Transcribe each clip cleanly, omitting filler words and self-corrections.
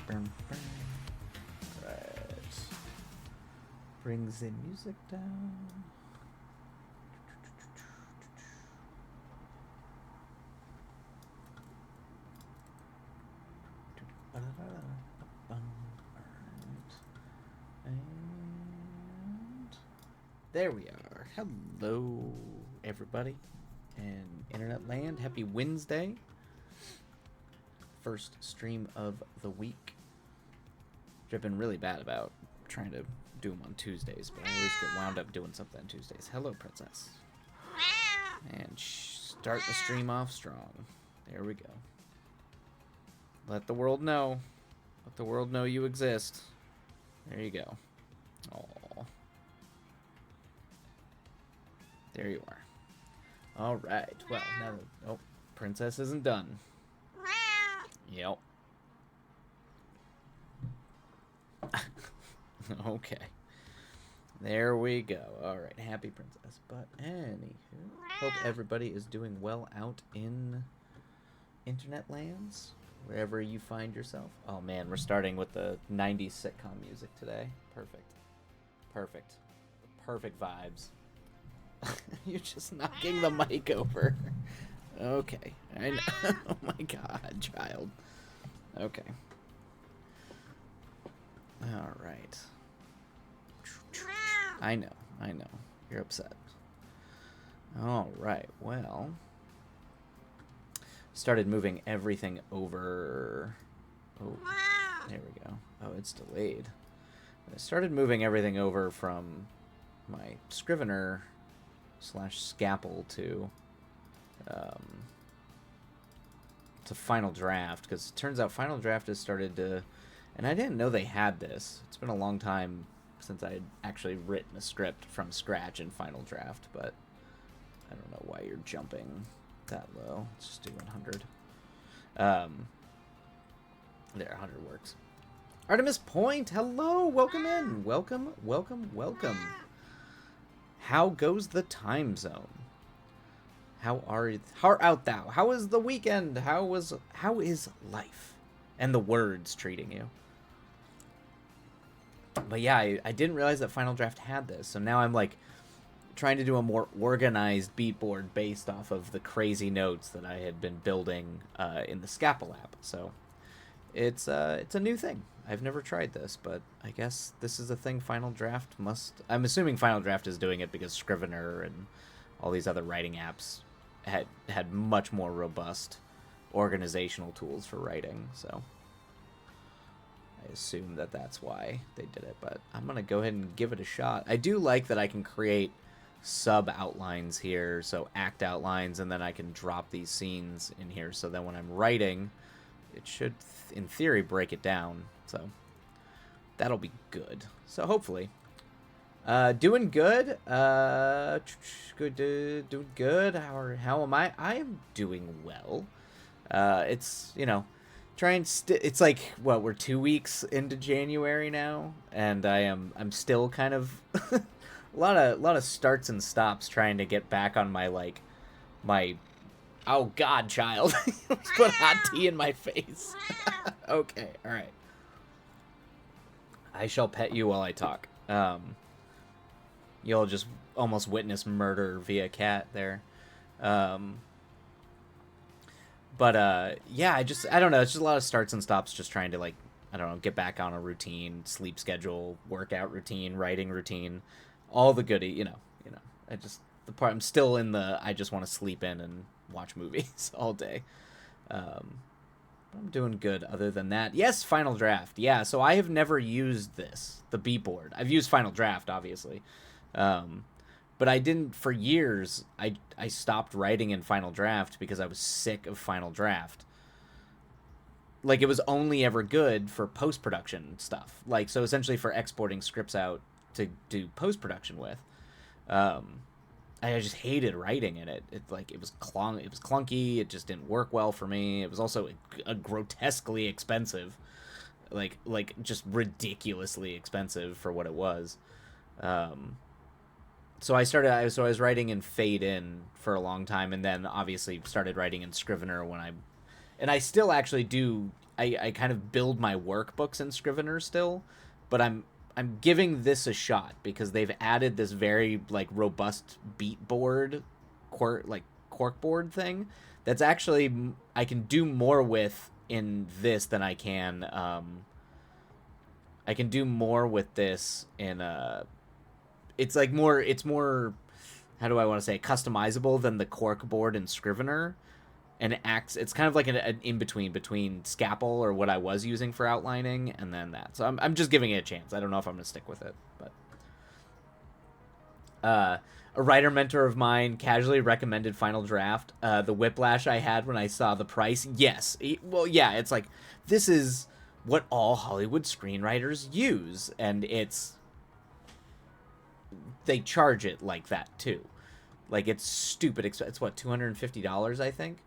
Right. Brings the music down. And there we are. Hello, everybody in Internet Land. Happy Wednesday. First stream of the week. Which I've been really bad about trying to do them on Tuesdays, but I always get wound up doing something on Tuesdays. Hello, Princess. And start the stream off strong. There we go. Let the world know. Let the world know you exist. There you go. Aww. There you are. Alright. Well, now that... Oh, Princess isn't done. Yep. Okay. There we go. Alright. Happy Princess. But anywho, hope everybody is doing well out in Internet lands. Wherever you find yourself. Oh man, we're starting with the 90s sitcom music today. Perfect. Perfect. Perfect vibes. You're just knocking the mic over. Okay. I know. Oh my god, child. Okay. Alright. I know. You're upset. Alright, well... Started moving everything over. Oh, there we go. Oh, it's delayed. I started moving everything over from my Scrivener / Scapple to Final Draft, because it turns out Final Draft has started to, and I didn't know they had this. It's been a long time since I had actually written a script from scratch in Final Draft, but I don't know why you're jumping that low. Let's just do 100. There, 100 works. Artemis Point, hello, welcome in. Welcome. How goes the time zone? How art thou? How is the weekend? How is life? And the words treating you? But yeah, I didn't realize that Final Draft had this, so now I'm like trying to do a more organized beat board based off of the crazy notes that I had been building in the Scapple app. So it's a new thing. I've never tried this, but I guess this is a thing Final Draft must... I'm assuming Final Draft is doing it because Scrivener and all these other writing apps had much more robust organizational tools for writing, so I assume that that's why they did it, but I'm going to go ahead and give it a shot. I do like that I can create sub outlines here, so act outlines, and then I can drop these scenes in here, so that when I'm writing, it should, in theory, break it down. So that'll be good. So hopefully, doing good. Doing good. How am I? I am doing well. It's trying. It's like what, we're 2 weeks into January now, and I'm still kind of. A lot of starts and stops trying to get back on my oh god, child. Put hot tea in my face. Okay, all right. I shall pet you while I talk. You'll just almost witness murder via cat there. But yeah, I don't know, it's just a lot of starts and stops just trying to get back on a routine, sleep schedule, workout routine, writing routine. All the goodie, I'm still in I just want to sleep in and watch movies all day. I'm doing good other than that. Yes, Final Draft. Yeah, so I have never used the beat board. I've used Final Draft, obviously. But I didn't, for years, I stopped writing in Final Draft because I was sick of Final Draft. Like, it was only ever good for post-production stuff. Like, so essentially for exporting scripts out to do post-production with. I just hated writing in it. It was clunky. It just didn't work well for me. It was also a grotesquely expensive, like just ridiculously expensive for what it was. So I was writing in Fade In for a long time, and then obviously started writing in Scrivener and I still actually do. I kind of build my workbooks in Scrivener still, but I'm giving this a shot because they've added this very like robust beat board, cork board thing that's actually I can do more with in this than I can. I can do more with this in it's like more, it's more, how do I want to say, customizable than the cork board and Scrivener, and it's kind of like an in between Scapple or what I was using for outlining and then that. So I'm just giving it a chance. I don't know if I'm gonna stick with it, but a writer mentor of mine casually recommended Final Draft. The whiplash I had when I saw the price. Yes, well, yeah, it's like this is what all Hollywood screenwriters use, and they charge it like that too. Like, it's stupid. It's what, $250, I think.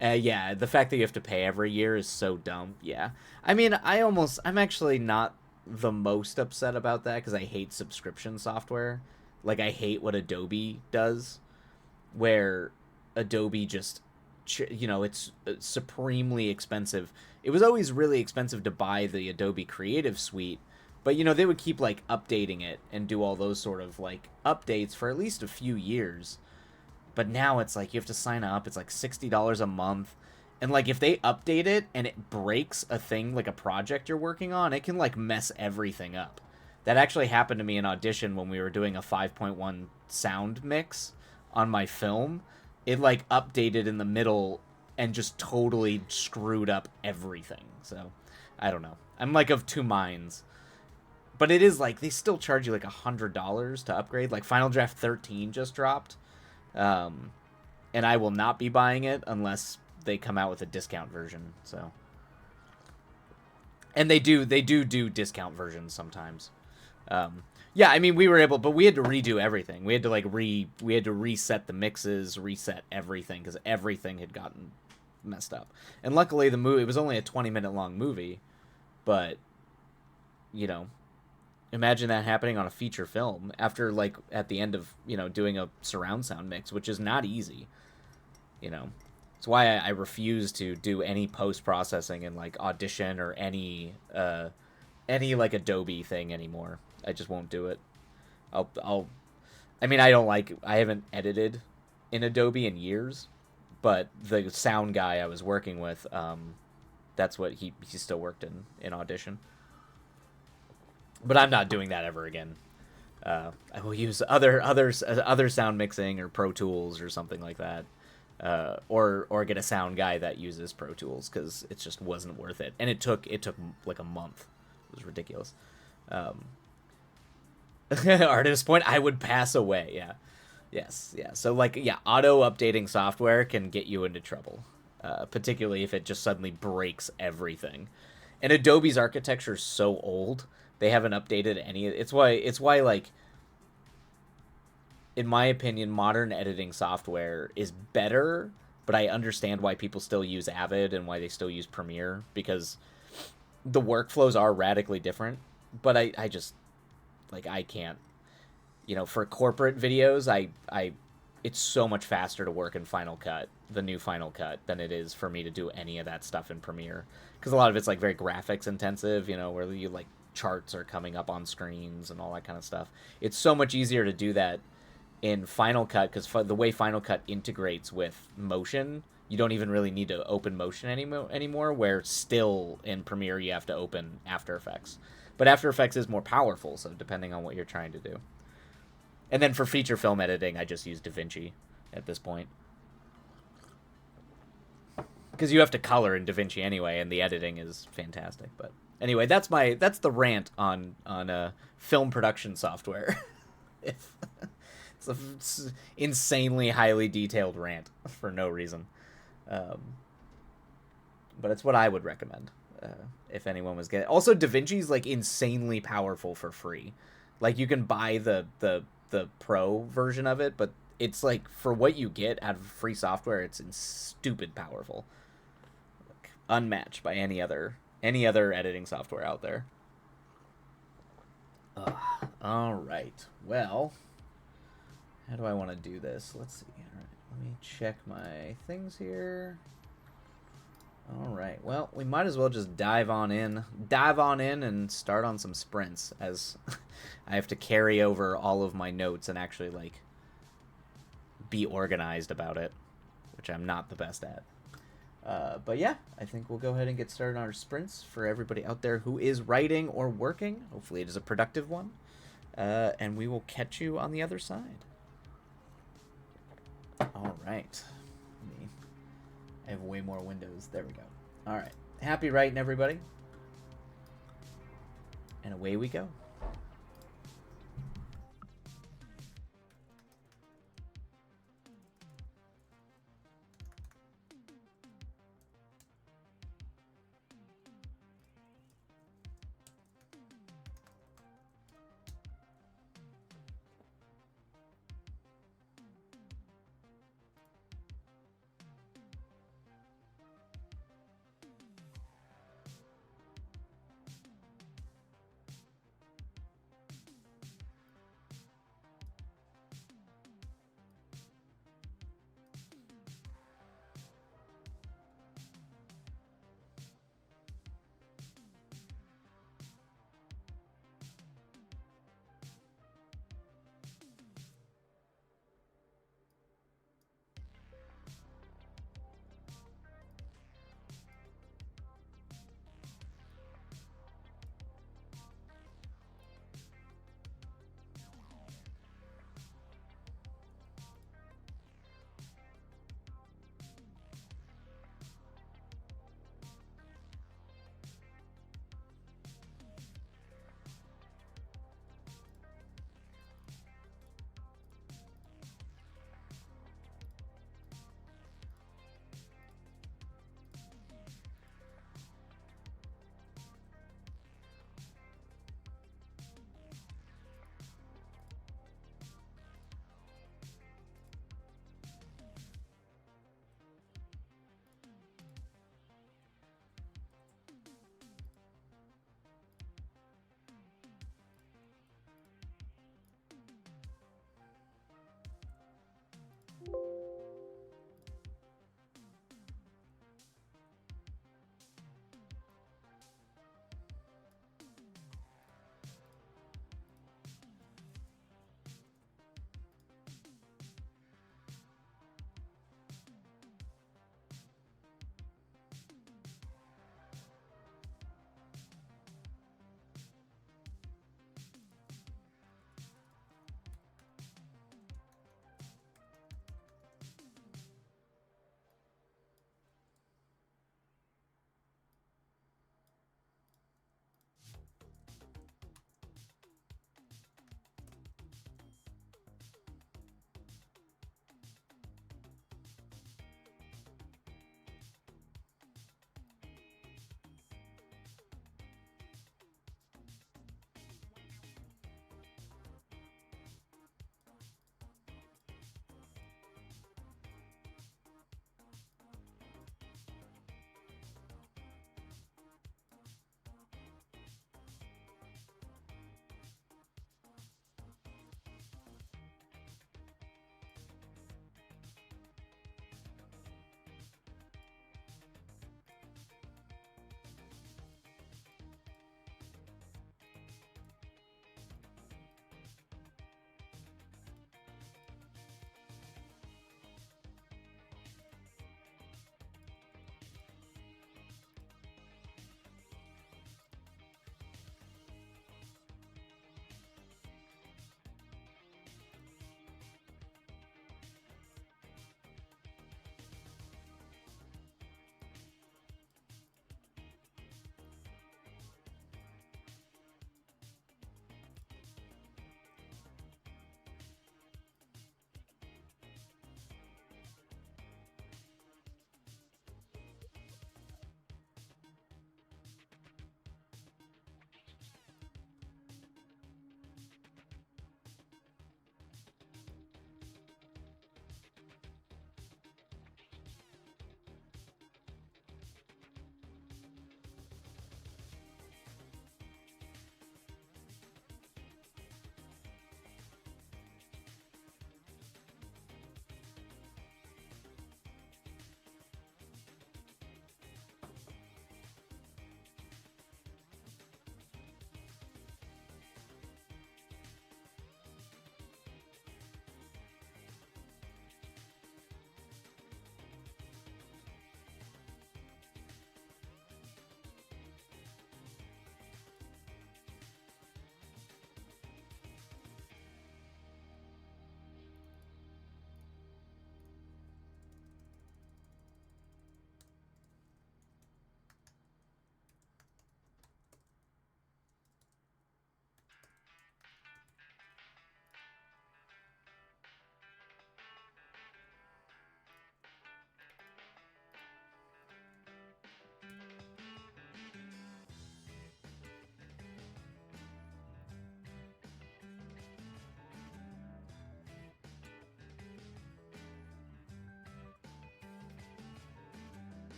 Yeah, the fact that you have to pay every year is so dumb. Yeah, I mean, I'm actually not the most upset about that because I hate subscription software. Like, I hate what Adobe does, where Adobe just, it's supremely expensive. It was always really expensive to buy the Adobe Creative Suite, but they would keep like updating it and do all those sort of like updates for at least a few years. But now it's like you have to sign up. It's like $60 a month. And like if they update it and it breaks a thing, like a project you're working on, it can like mess everything up. That actually happened to me in Audition when we were doing a 5.1 sound mix on my film. It like updated in the middle and just totally screwed up everything. So I don't know. I'm like of two minds. But it is like they still charge you like $100 to upgrade. Like Final Draft 13 just dropped. And I will not be buying it unless they come out with a discount version. So, and they do discount versions sometimes. Yeah, I mean, we were able, but we had to redo everything. We had to like we had to reset the mixes, reset everything because everything had gotten messed up. And luckily, the movie, it was only a 20-minute long movie, but imagine that happening on a feature film after like at the end of doing a surround sound mix, which is not easy. It's why I refuse to do any post processing in like Audition or any like Adobe thing anymore. I just won't do it. I mean, I haven't edited in Adobe in years, but the sound guy I was working with, that's what he still worked in Audition. But I'm not doing that ever again. I will use other sound mixing or Pro Tools or something like that, or get a sound guy that uses Pro Tools because it just wasn't worth it, and it took like a month. It was ridiculous. Artist point, I would pass away. Yeah, yes, yeah. So like, yeah, auto updating software can get you into trouble, particularly if it just suddenly breaks everything. And Adobe's architecture is so old. They haven't updated any. It's why like, in my opinion, modern editing software is better, but I understand why people still use Avid and why they still use Premiere because the workflows are radically different. But I just like, I can't, for corporate videos, it's so much faster to work in Final Cut, the new Final Cut, than it is for me to do any of that stuff in Premiere because a lot of it's like very graphics intensive, where you like charts are coming up on screens and all that kind of stuff. It's so much easier to do that in Final Cut because the way Final Cut integrates with motion, you don't even really need to open motion anymore, where still in Premiere you have to open After Effects. But After Effects is more powerful, so depending on what you're trying to do. And then for feature film editing, I just use DaVinci at this point. Because you have to color in DaVinci anyway, and the editing is fantastic. But anyway, that's the rant on film production software. It's an insanely highly detailed rant for no reason. But it's what I would recommend if anyone was getting. Also, DaVinci's like insanely powerful for free. Like you can buy the pro version of it, but it's like for what you get out of free software, it's stupid powerful, like, unmatched by any other editing software out there. All right. Well, how do I want to do this? Let's see. All right. Let me check my things here. All right. Well, we might as well just dive on in, and start on some sprints, as I have to carry over all of my notes and actually like be organized about it, which I'm not the best at. But yeah, I think we'll go ahead and get started on our sprints for everybody out there who is writing or working. Hopefully, it is a productive one. And we will catch you on the other side. All right. I have way more windows. There we go. All right. Happy writing, everybody. And away we go.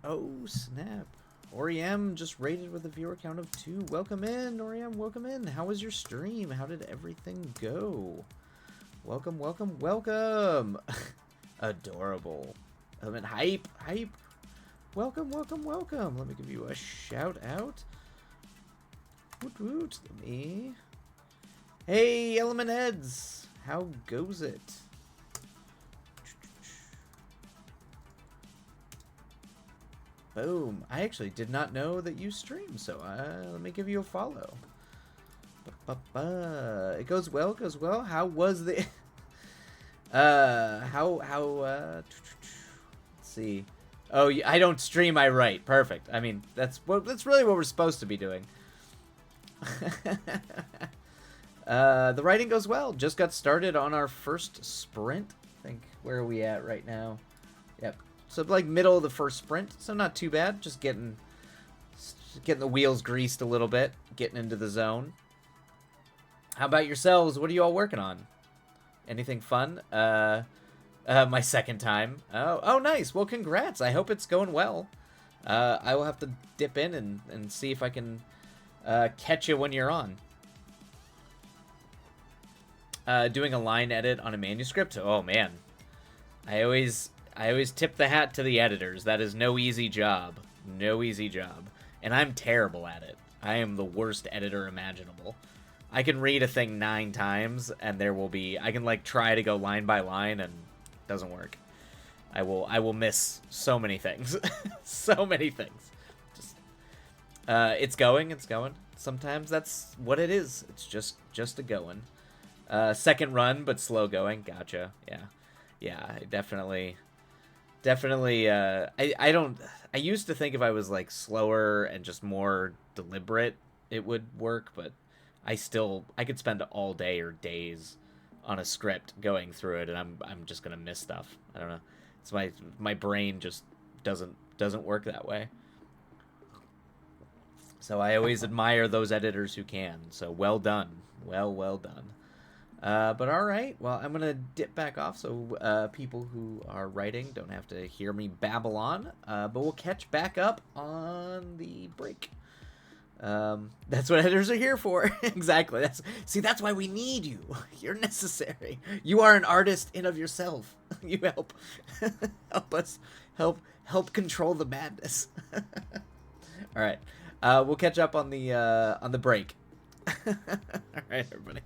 Oh, snap. Oriem just rated with a viewer count of 2. Welcome in, Oriem. Welcome in. How was your stream? How did everything go? Welcome, welcome, welcome. Adorable. Element hype, hype. Welcome, welcome, welcome. Let me give you a shout out. Woot woot. Let me. Hey, Element Heads. How goes it? Boom. I actually did not know that you stream, so let me give you a follow. It goes well, goes well. How was the... let's see. Oh, I don't stream, I write. Perfect. I mean, that's really what we're supposed to be doing. The writing goes well. Just got started on our first sprint. I think, where are we at right now? Yep. So like middle of the first sprint, so not too bad. Just getting the wheels greased a little bit, getting into the zone. How about yourselves? What are you all working on? Anything fun? My second time. Oh, nice. Well, congrats. I hope it's going well. I will have to dip in and see if I can catch you when you're on. Doing a line edit on a manuscript. Oh man, I always tip the hat to the editors. That is no easy job. No easy job. And I'm terrible at it. I am the worst editor imaginable. I can read a thing 9 times, and I can, like, try to go line by line, and it doesn't work. I will miss so many things. So many things. It's going. Sometimes that's what it is. It's just a going. Second run, but slow going. Gotcha. Yeah, I definitely, I used to think if I was, like, slower and just more deliberate, it would work, but I could spend all day or days on a script going through it, and I'm just gonna miss stuff. I don't know. It's my brain just doesn't work that way. So I always admire those editors who can. So well done. Well done. But all right, well, I'm going to dip back off so people who are writing don't have to hear me babble on, but we'll catch back up on the break. That's what editors are here for. Exactly. That's why we need you. You're necessary. You are an artist in of yourself. You help us help control the madness. All right. We'll catch up on the break. All right, everybody.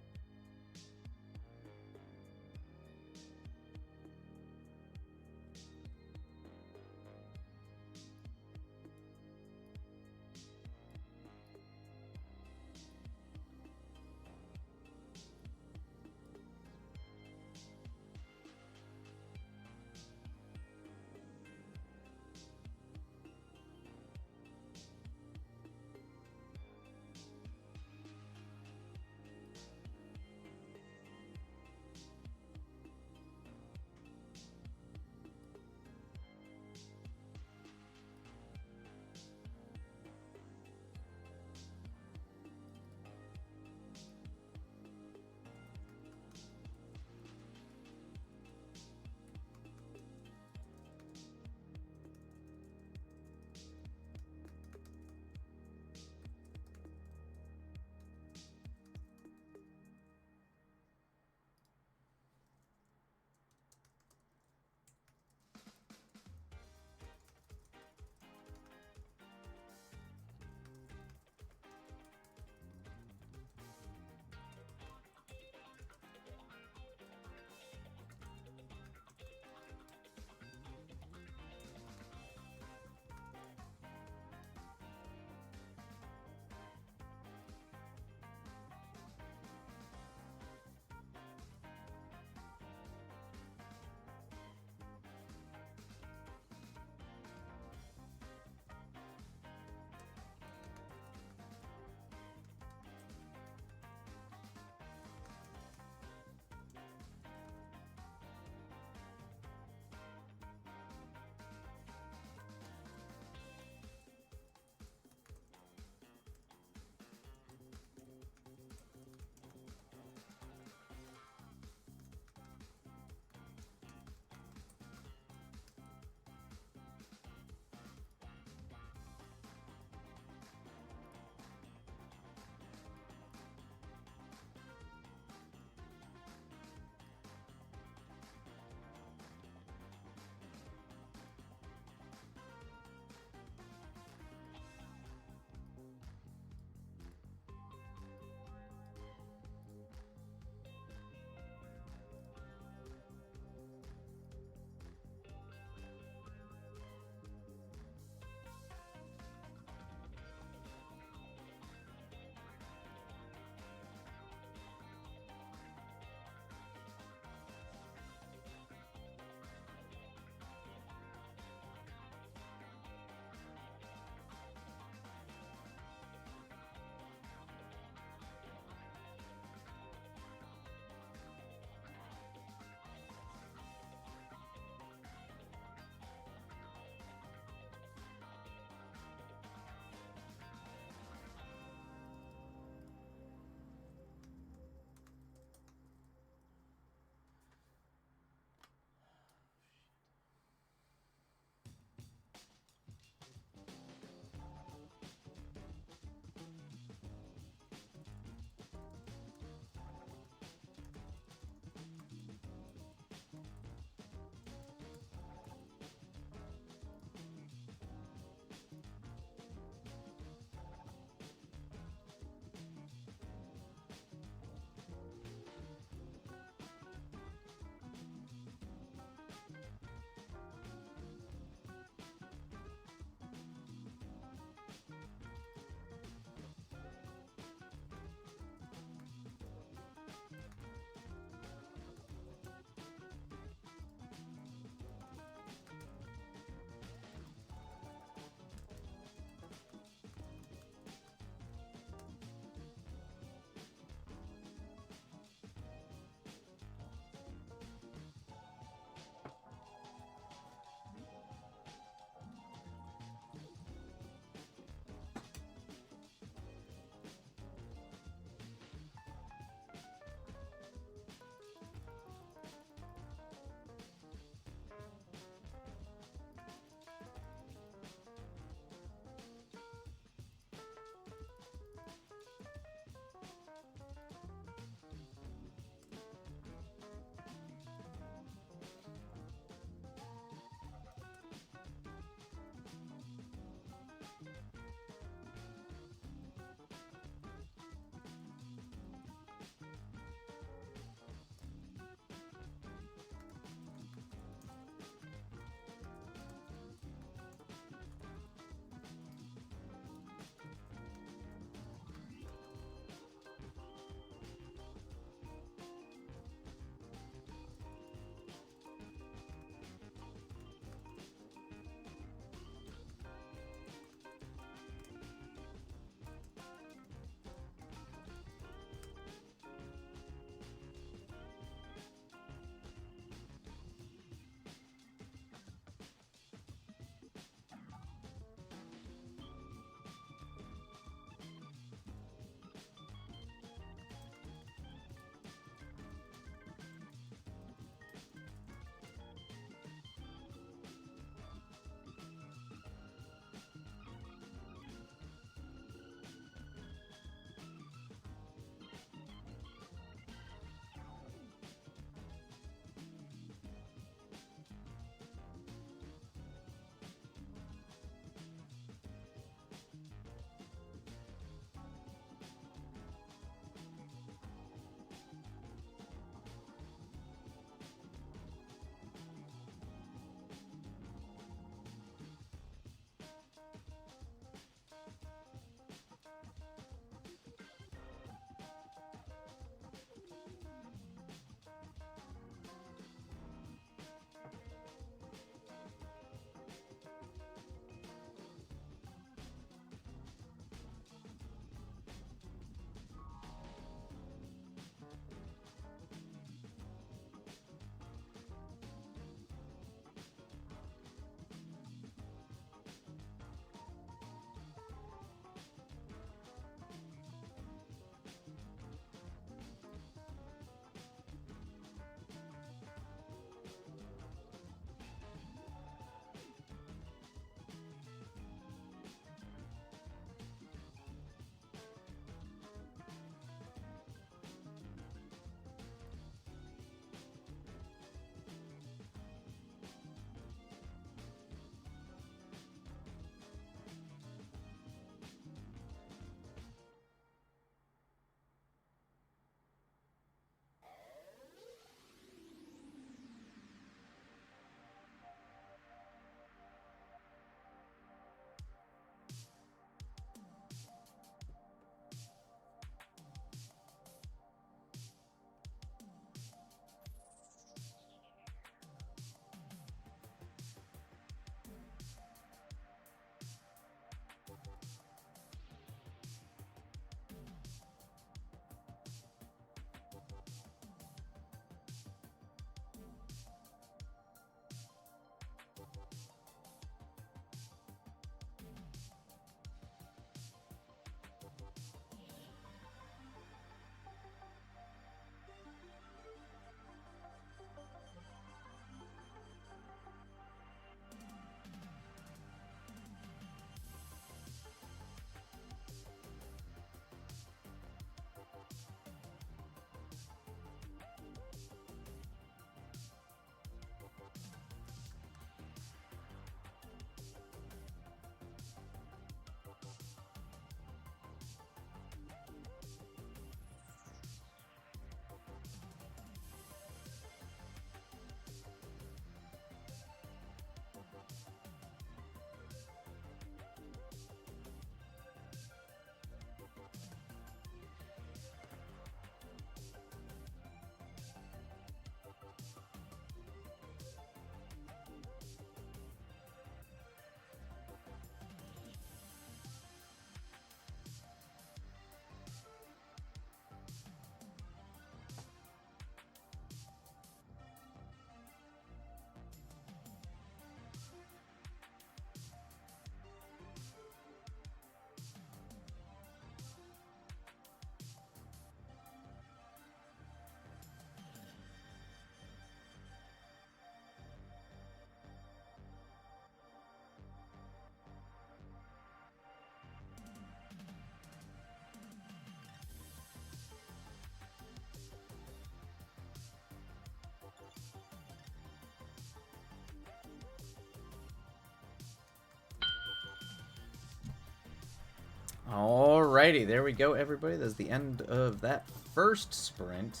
Alrighty, there we go, everybody. That's the end of that first sprint.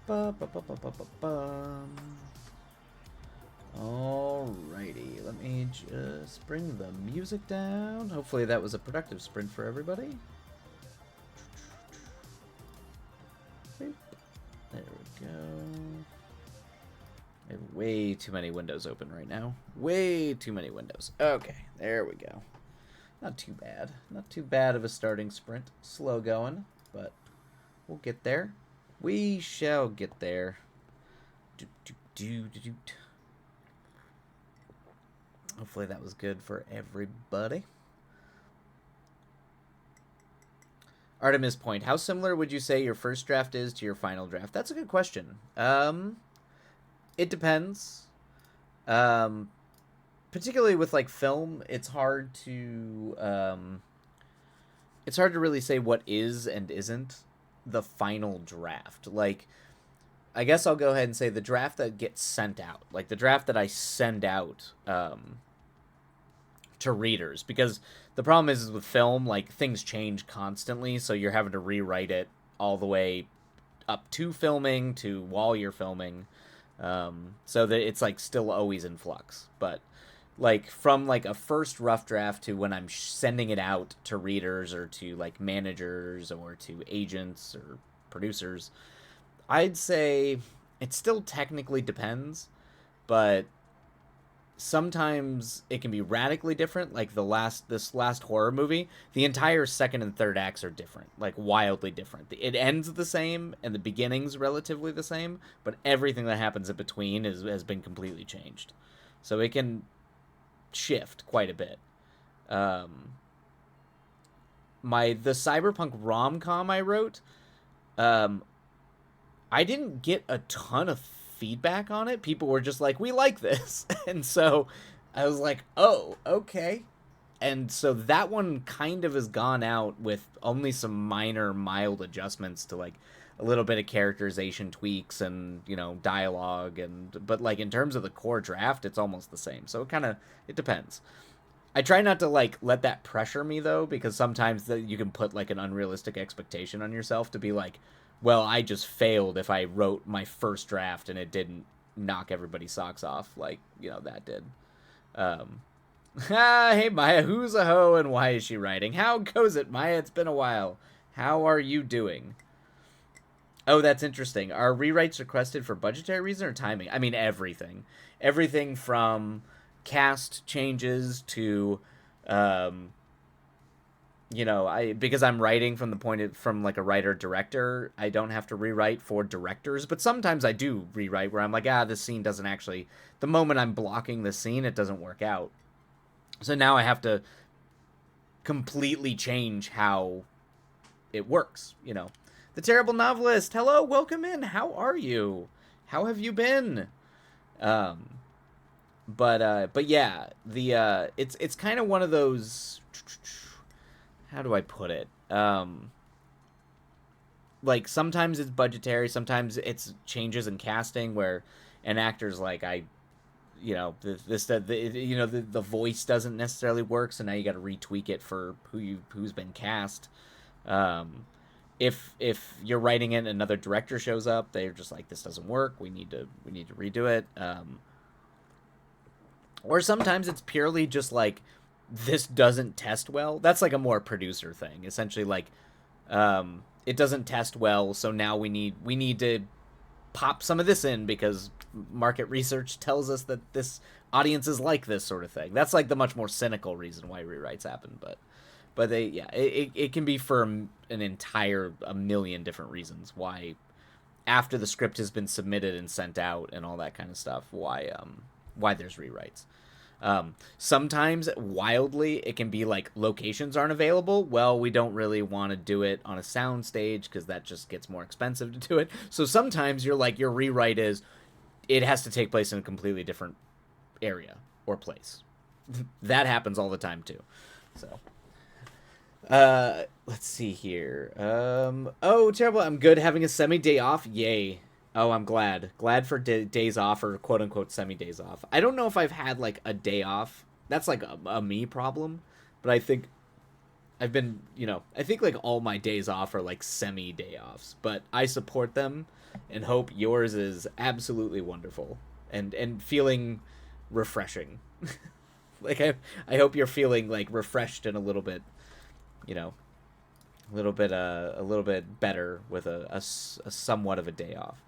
Ba-ba-ba-ba-ba-bum. Alrighty, let me just bring the music down. Hopefully that was a productive sprint for everybody. There we go. I have way too many windows open right now. Way too many windows. Okay, there we go. Not too bad. Not too bad of a starting sprint. Slow going, but we'll get there. We shall get there. Hopefully that was good for everybody. Artemis Point. How similar would you say your first draft is to your final draft? That's a good question. It depends. Particularly with like film, it's hard to really say what is and isn't the final draft. Like, I guess I'll go ahead and say the draft that gets sent out, like the draft that I send out to readers, because the problem is with film, like things change constantly, so you're having to rewrite it all the way up to filming to while you're filming, so that it's like still always in flux. But like from like a first rough draft to when I'm sending it out to readers or to like managers or to agents or producers, I'd say it still technically depends, but sometimes it can be radically different. Like this last horror movie, the entire second and third acts are different, like wildly different. It ends the same and the beginning's relatively the same, but everything that happens in between has been completely changed. So it can shift quite a bit. The cyberpunk rom-com I wrote, I didn't get a ton of feedback on it. People were just like, we like this. And so I was like, oh, okay. And so that one kind of has gone out with only some minor, mild adjustments to like a little bit of characterization tweaks and, you know, dialogue. But like in terms of the core draft, it's almost the same. So it depends. I try not to like let that pressure me though, because sometimes you can put like an unrealistic expectation on yourself to be like, well, I just failed if I wrote my first draft and it didn't knock everybody's socks off like, you know, that did. Hey Maya, who's a hoe and why is she writing? How goes it, Maya? It's been a while. How are you doing? Oh, that's interesting. Are rewrites requested for budgetary reason or timing? I mean, everything. Everything from cast changes to, you know, because I'm writing from like a writer director, I don't have to rewrite for directors, but sometimes I do rewrite where I'm like, this scene doesn't actually, the moment I'm blocking the scene, it doesn't work out. So now I have to completely change how it works, you know. The Terrible Novelist, hello, welcome in. How are you? How have you been? But yeah, it's kind of one of those, how do I put it? Like sometimes it's budgetary, sometimes it's changes in casting where an actor's like, you know, the voice doesn't necessarily work, so now you got to retweak it for who's been cast. If you're writing it and another director shows up, they're just like, this doesn't work. We need to redo it. Or sometimes it's purely just like, this doesn't test well. That's like a more producer thing. Essentially, like, it doesn't test well, so now we need to pop some of this in because market research tells us that this audience is like this sort of thing. That's like the much more cynical reason why rewrites happen, but it can be for a million different reasons why after the script has been submitted and sent out and all that kind of stuff, why there's rewrites. Sometimes wildly it can be like locations aren't available. Well, we don't really want to do it on a sound stage because that just gets more expensive to do it. So sometimes your rewrite is it has to take place in a completely different area or place. That happens all the time too. So let's see here. Oh, terrible. I'm good having a semi-day off. Yay. Oh, I'm glad. Glad for days off or quote-unquote semi-days off. I don't know if I've had, like, a day off. That's, like, a me problem. But I think I've been, I think like all my days off are like semi day offs, but I support them and hope yours is absolutely wonderful and feeling refreshing. Like I hope you're feeling like refreshed and a little bit, you know, a little bit better with a somewhat of a day off.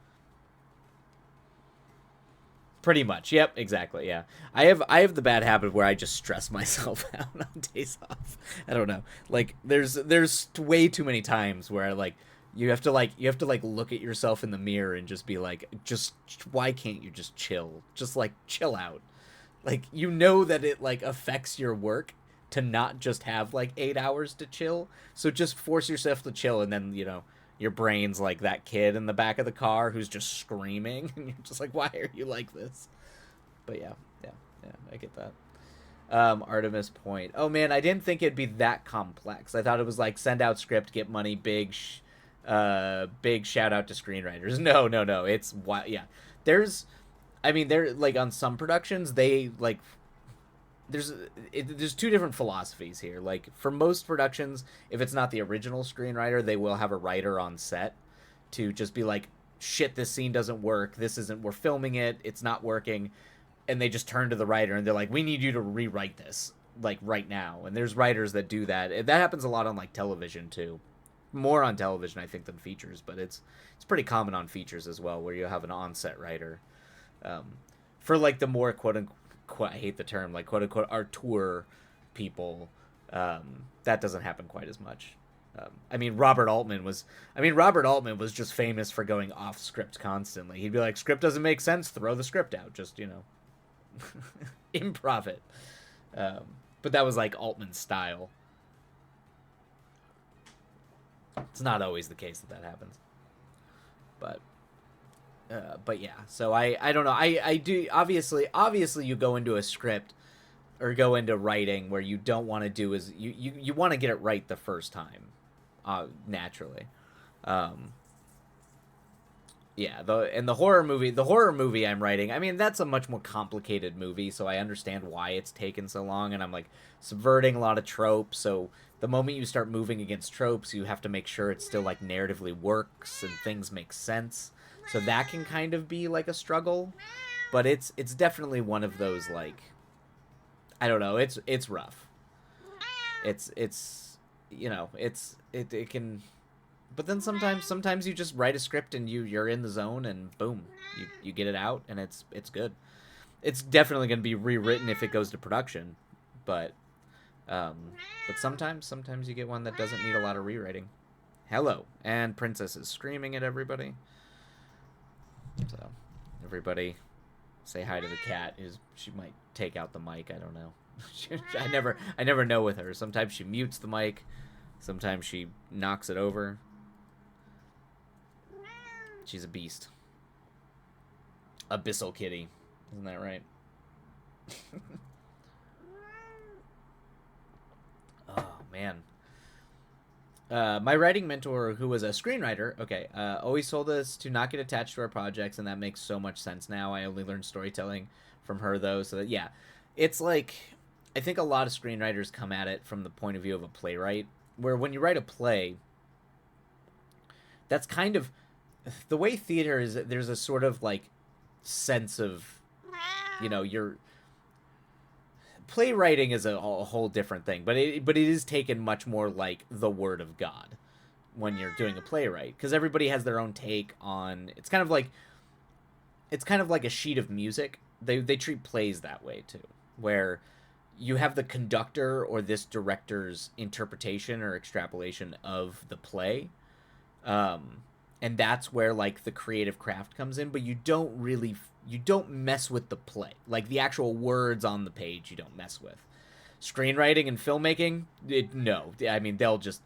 Pretty much. Yep, exactly. Yeah. I have the bad habit where I just stress myself out on days off. I don't know. Like there's way too many times where like you have to look at yourself in the mirror and just be like, just why can't you just chill? Just like chill out. Like you know that it like affects your work to not just have like 8 hours to chill. So just force yourself to chill, and then, your brain's like that kid in the back of the car who's just screaming and you're just like, why are you like this? But yeah, yeah, yeah, I get that. Artemis Point. Oh man, I didn't think it'd be that complex. I thought it was like send out script, get money, big shout out to screenwriters. No, no, no. It's why, yeah. There's, I mean, they're like on some productions, they like there's there's two different philosophies here. Like for most productions, if it's not the original screenwriter, they will have a writer on set to just be like, shit, this scene doesn't work. This isn't. We're filming it. It's not working. And they just turn to the writer and they're like, we need you to rewrite this like right now. And there's writers that do that. That happens a lot on like television too. More on television, I think, than features, but it's pretty common on features as well, where you have an on-set writer. Um, for like the more quote unquote, I hate the term, like quote unquote auteur people, that doesn't happen quite as much. Robert Altman was just famous for going off script constantly. He'd be like, script doesn't make sense, throw the script out, just improv it. But that was like Altman's style. It's not always the case that happens, but yeah. So I don't know. I do obviously you go into a script or go into writing where you don't want to do is you want to get it right the first time, naturally. Um, yeah, the horror movie I'm writing, I mean, that's a much more complicated movie, so I understand why it's taken so long, and I'm like subverting a lot of tropes. So the moment you start moving against tropes, you have to make sure it still like narratively works and things make sense. So that can kind of be like a struggle, but it's definitely one of those like, I don't know, it's rough. It's it can, but then sometimes you just write a script and you're in the zone and boom, you get it out and it's good. It's definitely going to be rewritten if it goes to production, but um but sometimes you get one that doesn't need a lot of rewriting. Hello, and Princess is screaming at everybody. So everybody say hi to the cat. She might take out the mic, I don't know. I never know with her. Sometimes she mutes the mic, sometimes she knocks it over. She's a beast. Abyssal kitty. Isn't that right? Oh, man. My writing mentor, who was a screenwriter, okay, always told us to not get attached to our projects, and that makes so much sense now. I only learned storytelling from her, though, so that, yeah. It's like, I think a lot of screenwriters come at it from the point of view of a playwright, where when you write a play, that's kind of the way theater is. There's a sort of like sense of, your playwriting is a whole different thing, but it is taken much more like the word of God when you're doing a playwright, because everybody has their own take on. It's kind of like a sheet of music. They treat plays that way too, where you have the conductor or this director's interpretation or extrapolation of the play, um, and that's where like the creative craft comes in. But you don't mess with the play, like the actual words on the page. You don't mess with screenwriting and filmmaking. No, I mean they'll just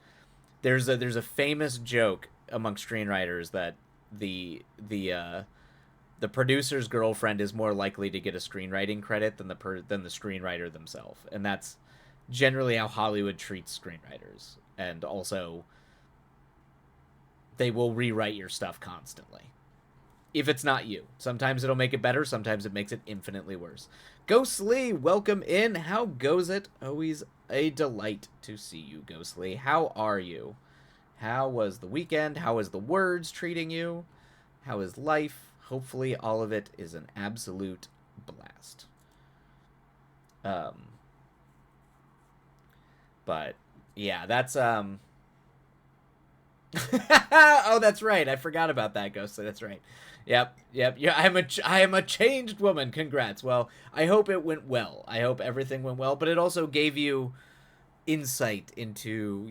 there's a famous joke among screenwriters that the producer's girlfriend is more likely to get a screenwriting credit than the screenwriter themselves, and that's generally how Hollywood treats screenwriters. And also, they will rewrite your stuff constantly. if it's not you. Sometimes it'll make it better, sometimes it makes it infinitely worse. Ghostly, welcome in. How goes it? Always a delight to see you, Ghostly. How are you? How was the weekend? How is the words treating you? How is life? Hopefully all of it is an absolute blast. Um but yeah, that's oh, that's right. I forgot about that, Ghostly. That's right. Yep. Yeah, I am a changed woman. Congrats. Well, I hope it went well. I hope everything went well, but it also gave you insight into,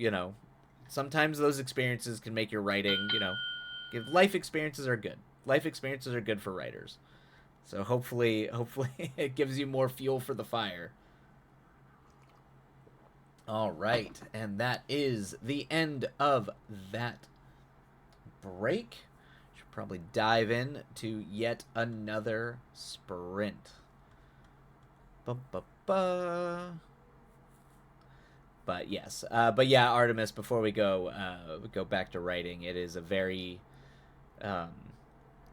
sometimes those experiences can make your writing, give life experiences are good. Life experiences are good for writers. So hopefully it gives you more fuel for the fire. All right, and that is the end of that break. Should probably dive in to yet another sprint. Ba-ba-ba. But yes, but yeah, Artemis. Before we go back to writing, it is a very, um,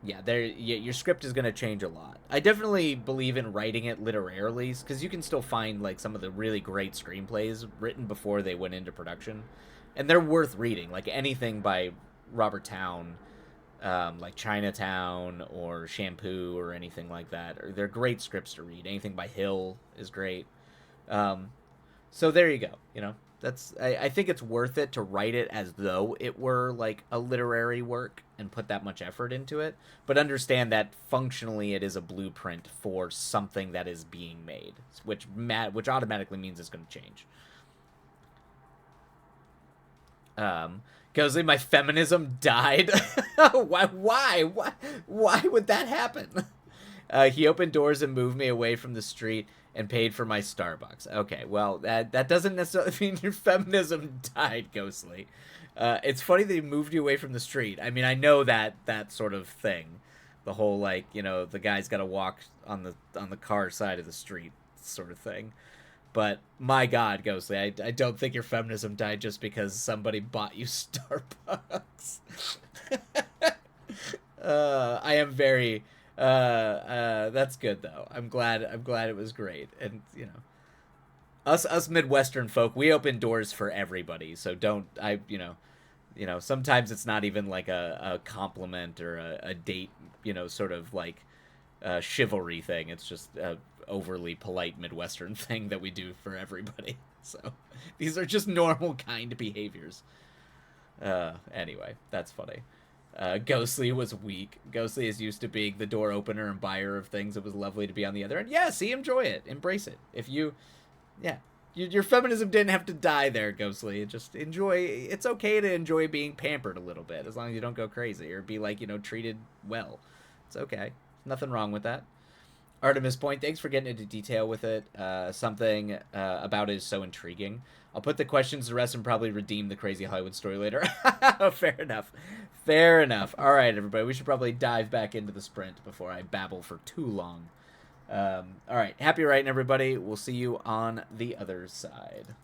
your script is going to change a lot. I definitely believe in writing it literarily because you can still find like some of the really great screenplays written before they went into production, and they're worth reading. Like anything by Robert Towne, like Chinatown or Shampoo or anything like that. Or they're great scripts to read. Anything by Hill is great. Um, so there you go. I think it's worth it to write it as though it were like a literary work and put that much effort into it, but understand that functionally it is a blueprint for something that is being made, which automatically means it's going to change. Ghostly, my feminism died. Why would that happen? He opened doors and moved me away from the street and paid for my Starbucks. Okay, well, that doesn't necessarily mean your feminism died, Ghostly. It's funny they moved you away from the street. I mean, I know that sort of thing, the whole like the guy's got to walk on the car side of the street sort of thing. But my God, Ghostly, I don't think your feminism died just because somebody bought you Starbucks. I am very. That's good though. I'm glad. I'm glad it was great, and us Midwestern folk, we open doors for everybody. So don't sometimes it's not even like a compliment or a date, sort of like chivalry thing. It's just a overly polite Midwestern thing that we do for everybody. So these are just normal kind behaviors. Anyway, that's funny. Ghostly was weak. Ghostly is used to being the door opener and buyer of things. It was lovely to be on the other end. Yeah, see, enjoy it. Embrace it. Yeah, your feminism didn't have to die there, Ghostly. Just enjoy. It's okay to enjoy being pampered a little bit, as long as you don't go crazy or be like, treated well. It's okay. Nothing wrong with that. Artemis Point, thanks for getting into detail with it. Something about it is so intriguing. I'll put the questions to rest and probably redeem the crazy Hollywood story later. Fair enough. Fair enough. All right, everybody. We should probably dive back into the sprint before I babble for too long. All right. Happy writing, everybody. We'll see you on the other side.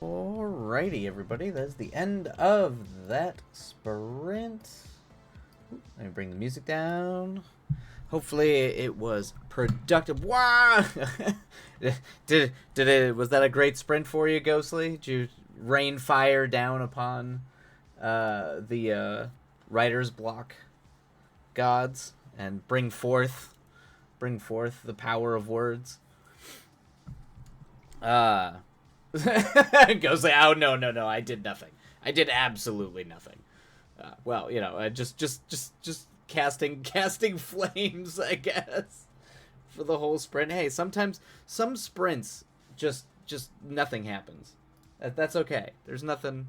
Alrighty, everybody, that's the end of that sprint. Let me bring the music down. Hopefully it was productive. Wow! did it? Was that a great sprint for you, Ghostly? Did you rain fire down upon the writer's block gods and bring forth the power of words? Ghostly, oh no, I did nothing. I did absolutely nothing. Well, just casting flames, I guess, for the whole sprint. Hey, sometimes some sprints just nothing happens. That's okay. There's nothing.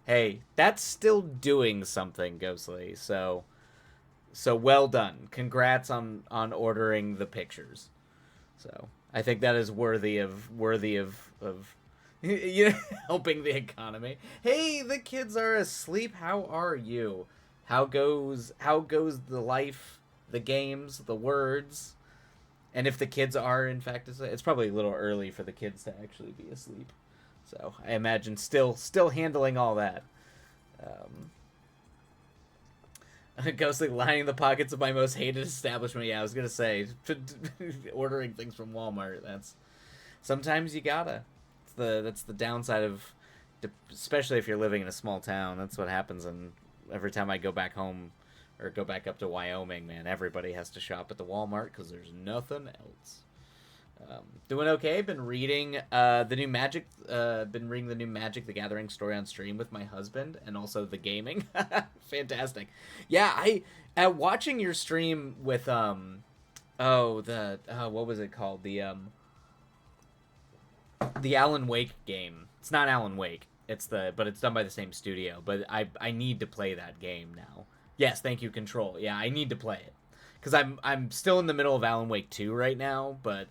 Hey, that's still doing something, Ghostly. So well done. Congrats on ordering the pictures. So I think that is worthy of helping the economy. Hey, the kids are asleep. How are you? How goes the life, the games, the words? And if the kids are in fact asleep, it's probably a little early for the kids to actually be asleep. So I imagine still handling all that. Ghostly lining the pockets of my most hated establishment. Yeah, I was gonna say, ordering things from Walmart. That's sometimes you gotta. That's the downside of, especially if you're living in a small town. That's what happens. And every time I go back home, or go back up to Wyoming, man, everybody has to shop at the Walmart because there's nothing else. Doing okay. Been reading the new Magic. Been reading the new Magic the Gathering story on stream with my husband, and also the gaming. Fantastic. Yeah, watching your stream with what was it called, the Alan Wake game. It's not Alan Wake. But it's done by the same studio. But I need to play that game now. Yes, thank you, Control. Yeah, I need to play it because I'm still in the middle of Alan Wake 2 right now. But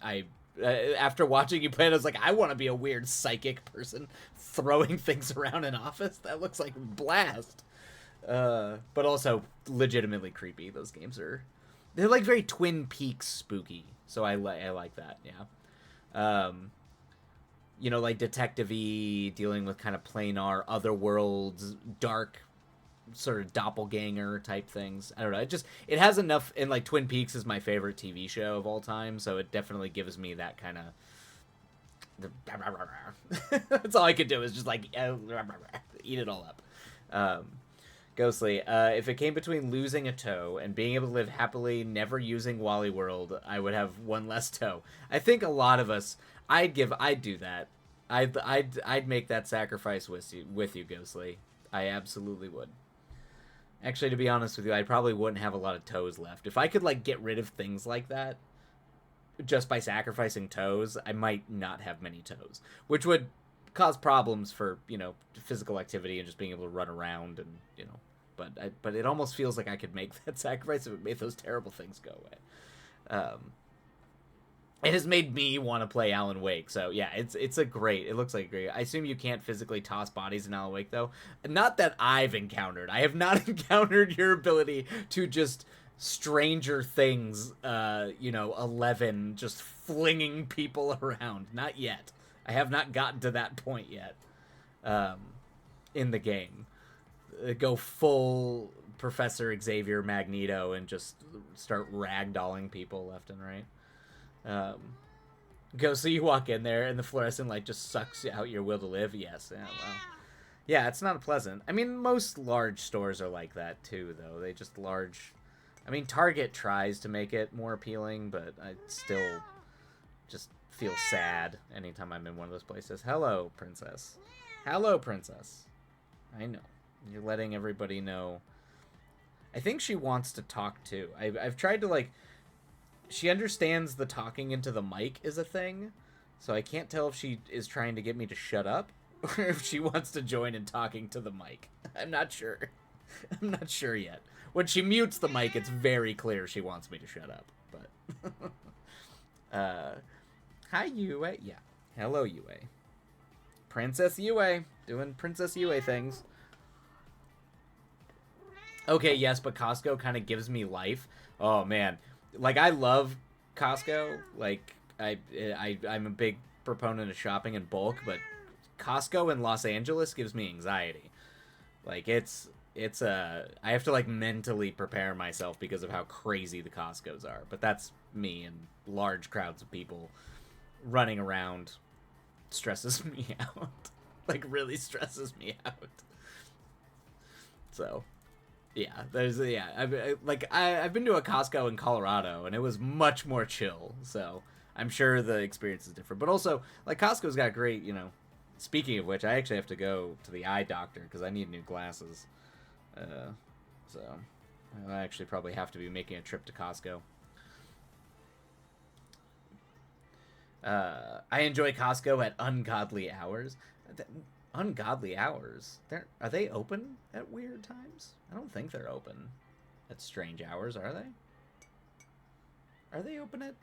after watching you play it, I was like, I want to be a weird psychic person throwing things around an office. That looks like a blast. But also legitimately creepy. Those games they're like very Twin Peaks spooky. So I like that. Yeah. Like detective-y, dealing with kind of planar, other worlds, dark, sort of doppelganger type things. I don't know. It has enough. And like Twin Peaks is my favorite TV show of all time, so it definitely gives me that kind of. That's all I could do is just like eat it all up. Ghostly, if it came between losing a toe and being able to live happily, never using Wally World, I would have one less toe. I think a lot of us. I'd do that. I'd make that sacrifice with you, Ghostly. I absolutely would. Actually, to be honest with you, I probably wouldn't have a lot of toes left. If I could like get rid of things like that just by sacrificing toes, I might not have many toes, which would cause problems for, physical activity and just being able to run around and, but it almost feels like I could make that sacrifice if it made those terrible things go away. It has made me want to play Alan Wake, so yeah, it looks like great. I assume you can't physically toss bodies in Alan Wake, though. Not that I've encountered. I have not encountered your ability to just Stranger Things, 11, just flinging people around. Not yet. I have not gotten to that point yet, in the game. Go full Professor Xavier Magneto and just start ragdolling people left and right. So you walk in there and the fluorescent light just sucks out your will to live. Yes. Yeah. Well. Yeah, it's not pleasant. I mean, most large stores are like that too, though. They just I mean, Target tries to make it more appealing, but I still just feel sad anytime I'm in one of those places. Hello, princess. Hello, princess. I know. You're letting everybody know. I think she wants to talk too. I've tried to she understands the talking into the mic is a thing, so I can't tell if she is trying to get me to shut up or if she wants to join in talking to the mic. I'm not sure. I'm not sure yet. When she mutes the mic, it's very clear she wants me to shut up. But hi, Yue. Yeah. Hello, Yue. Princess Yue. Doing Princess Yue things. Okay, yes, but Costco kind of gives me life. Oh, man. I love Costco. I'm a big proponent of shopping in bulk, but Costco in Los Angeles gives me anxiety. Like it's I have to like mentally prepare myself because of how crazy the Costco's are. But that's me, and large crowds of people running around stresses me out. Like really stresses me out. So yeah, I've been to a Costco in Colorado and it was much more chill. So I'm sure the experience is different. But also, like Costco's got great, you know. Speaking of which, I actually have to go to the eye doctor because I need new glasses. So I actually probably have to be making a trip to Costco. I enjoy Costco at ungodly hours. Ungodly hours? Are they open at weird times? I don't think they're open at strange hours, are they? Are they open at?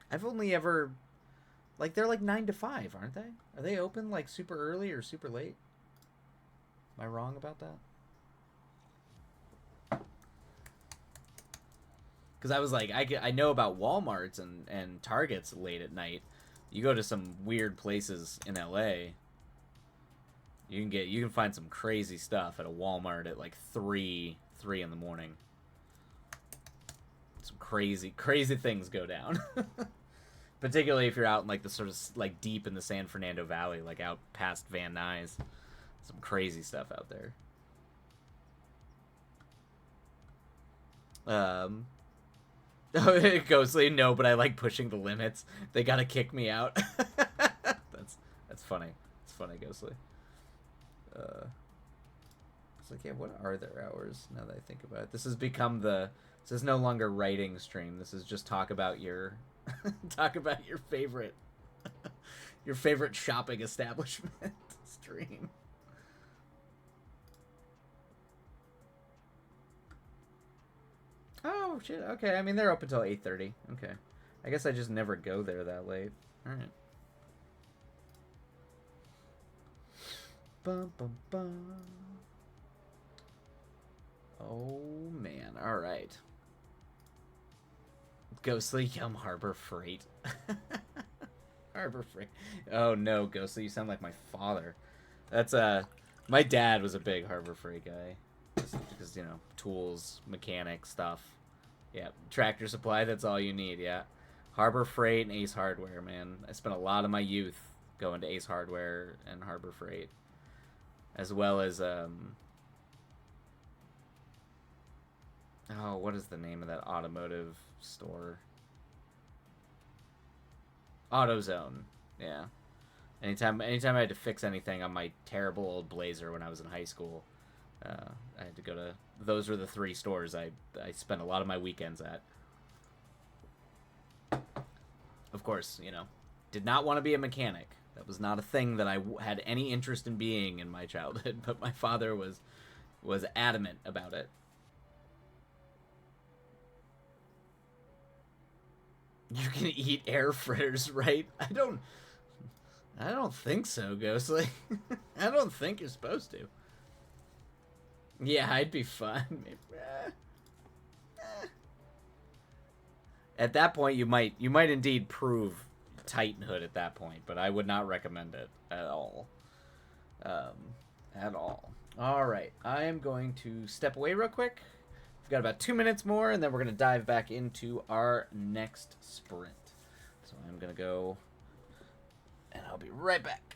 I've only ever like they're like 9 to 5, aren't they? Are they open like super early or super late? Am I wrong about that? Because I was like, I know about Walmarts and Targets late at night. You go to some weird places in LA, you can find some crazy stuff at a Walmart at like three in the morning. Some crazy things go down. Particularly if you're out in like the sort of like deep in the San Fernando Valley, like out past Van Nuys. Some crazy stuff out there. Um, Ghostly, no, but I like pushing the limits. They gotta kick me out. That's funny. It's funny, Ghostly. It's like, yeah, what are their hours? Now that I think about it, this has become the. This is no longer writing stream. This is just talk about your, talk about your favorite shopping establishment stream. Oh shit. Okay. I mean, they're open until 8:30. Okay. I guess I just never go there that late. All right. Bum bum bum. Oh man. All right. Ghostly Yum Harbor Freight. Harbor Freight. Oh no, Ghostly, you sound like my father. That's my dad was a big Harbor Freight guy. Just because, you know, tools, mechanic stuff. Yeah, Tractor Supply, that's all you need, yeah. Harbor Freight and Ace Hardware, man. I spent a lot of my youth going to Ace Hardware and Harbor Freight. As well as oh, what is the name of that automotive store? AutoZone. Yeah. Anytime I had to fix anything on my terrible old Blazer when I was in high school, I had to go to. Those were the three stores I spent a lot of my weekends at. Of course, you know, did not want to be a mechanic. That was not a thing that I had any interest in being in my childhood. But my father was adamant about it. You can eat air fritters, right? I don't think so, Ghostly. I don't think you're supposed to. Yeah, I'd be fine. At that point, you might indeed prove Titanhood at that point, but I would not recommend it at all. At all. All right, I am going to step away real quick. We've got about 2 minutes more, and then we're gonna dive back into our next sprint. So I'm gonna go, and I'll be right back.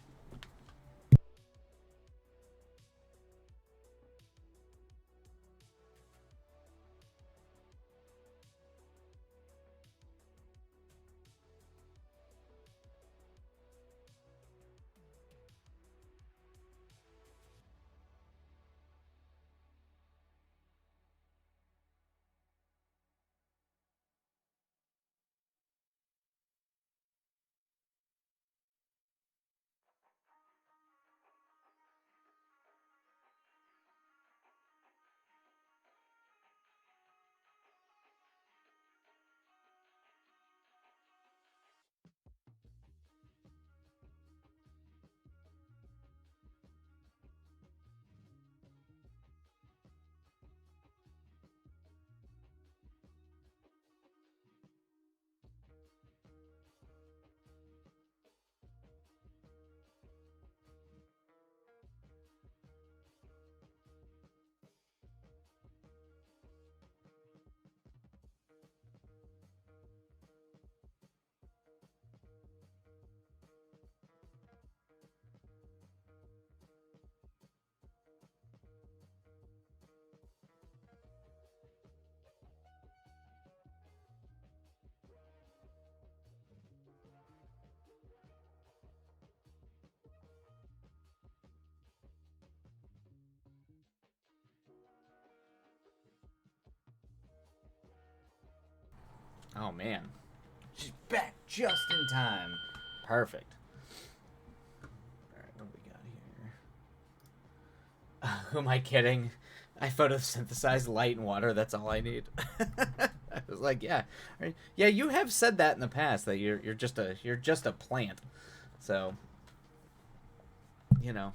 Oh, man. She's back just in time. Perfect. Alright, what do we got here? Who am I kidding? I photosynthesize light and water. That's all I need. I was like, yeah, right. Yeah. You have said that in the past that you're just a plant. So you know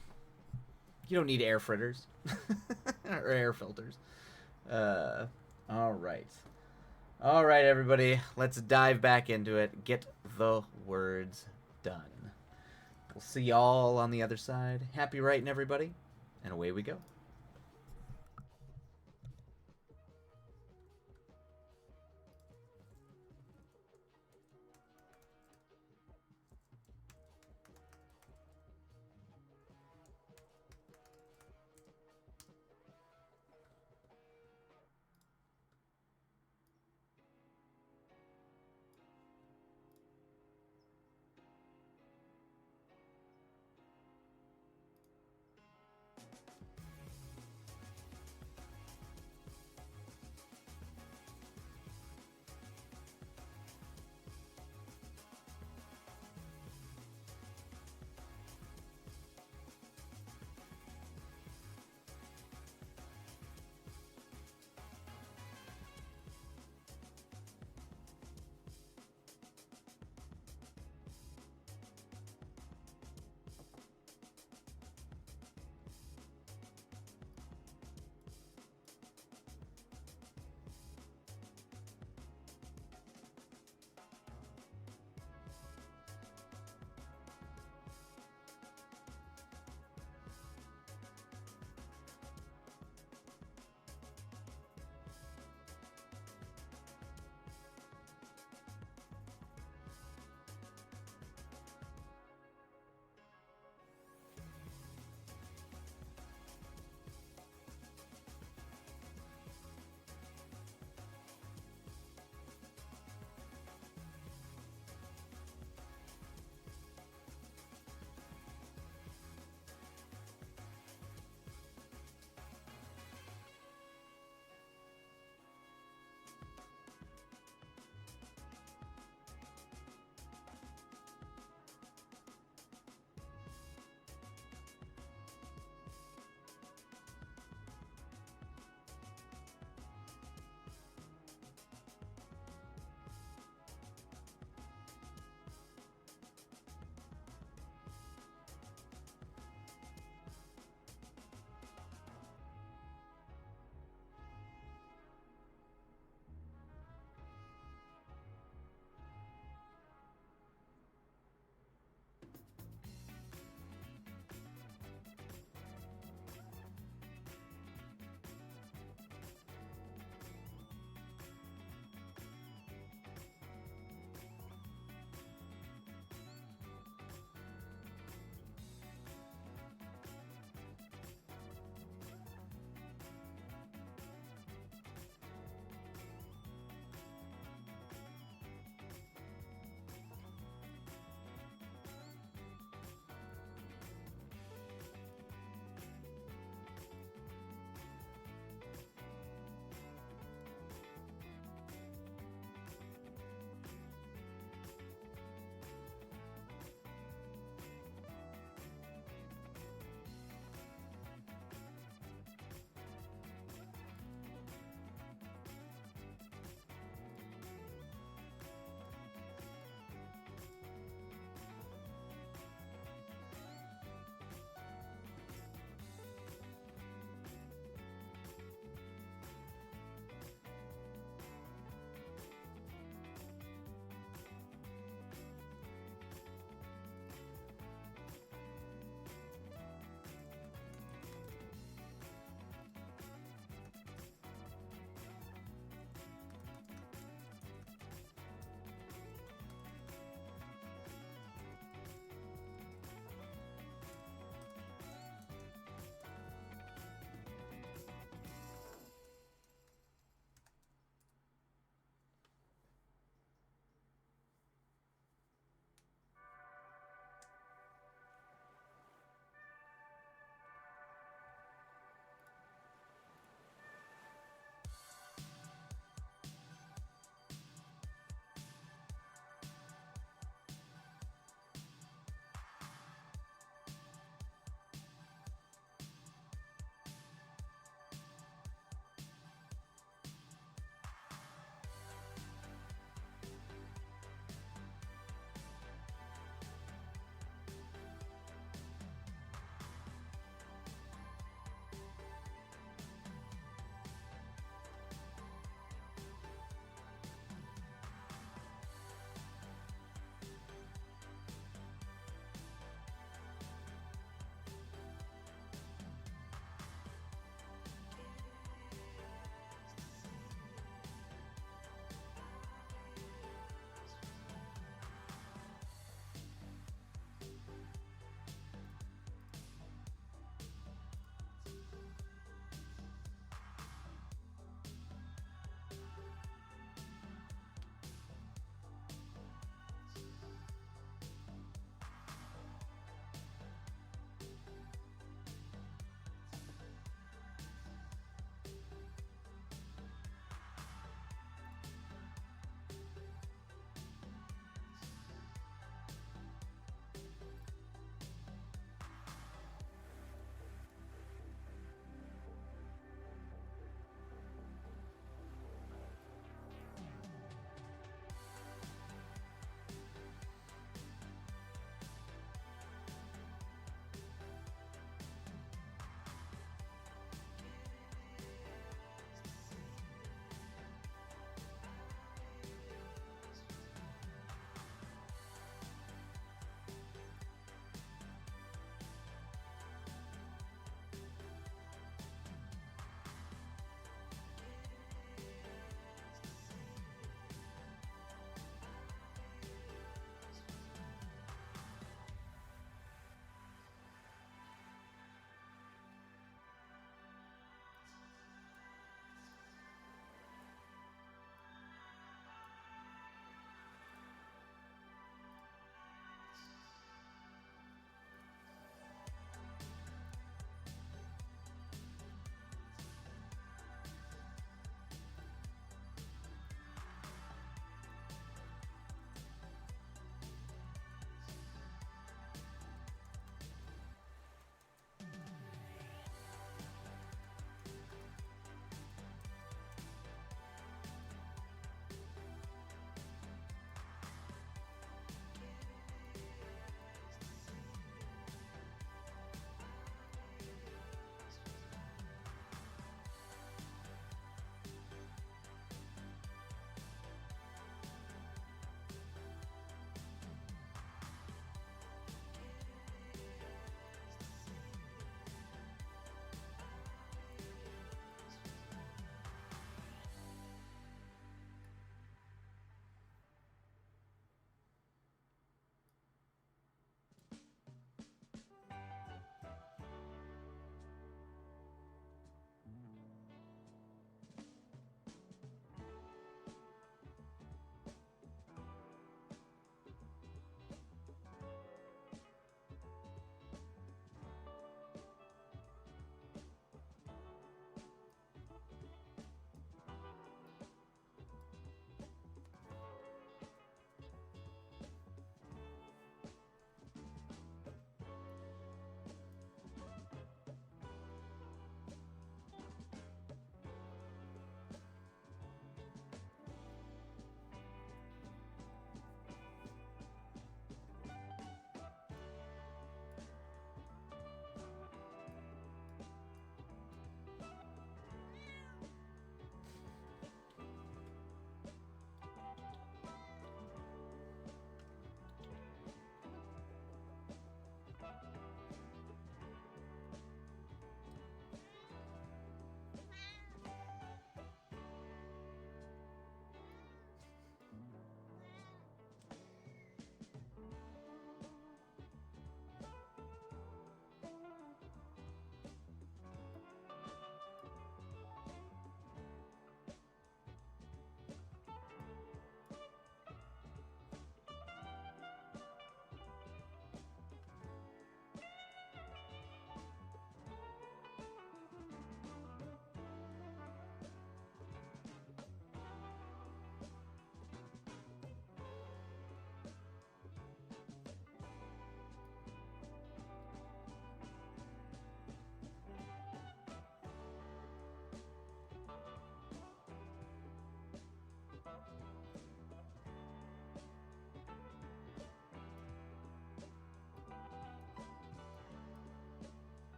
you don't need air fritters or air filters. Uh, all right, all right, everybody. Let's dive back into it. Get the words done. We'll see y'all on the other side. Happy writing, everybody, and away we go.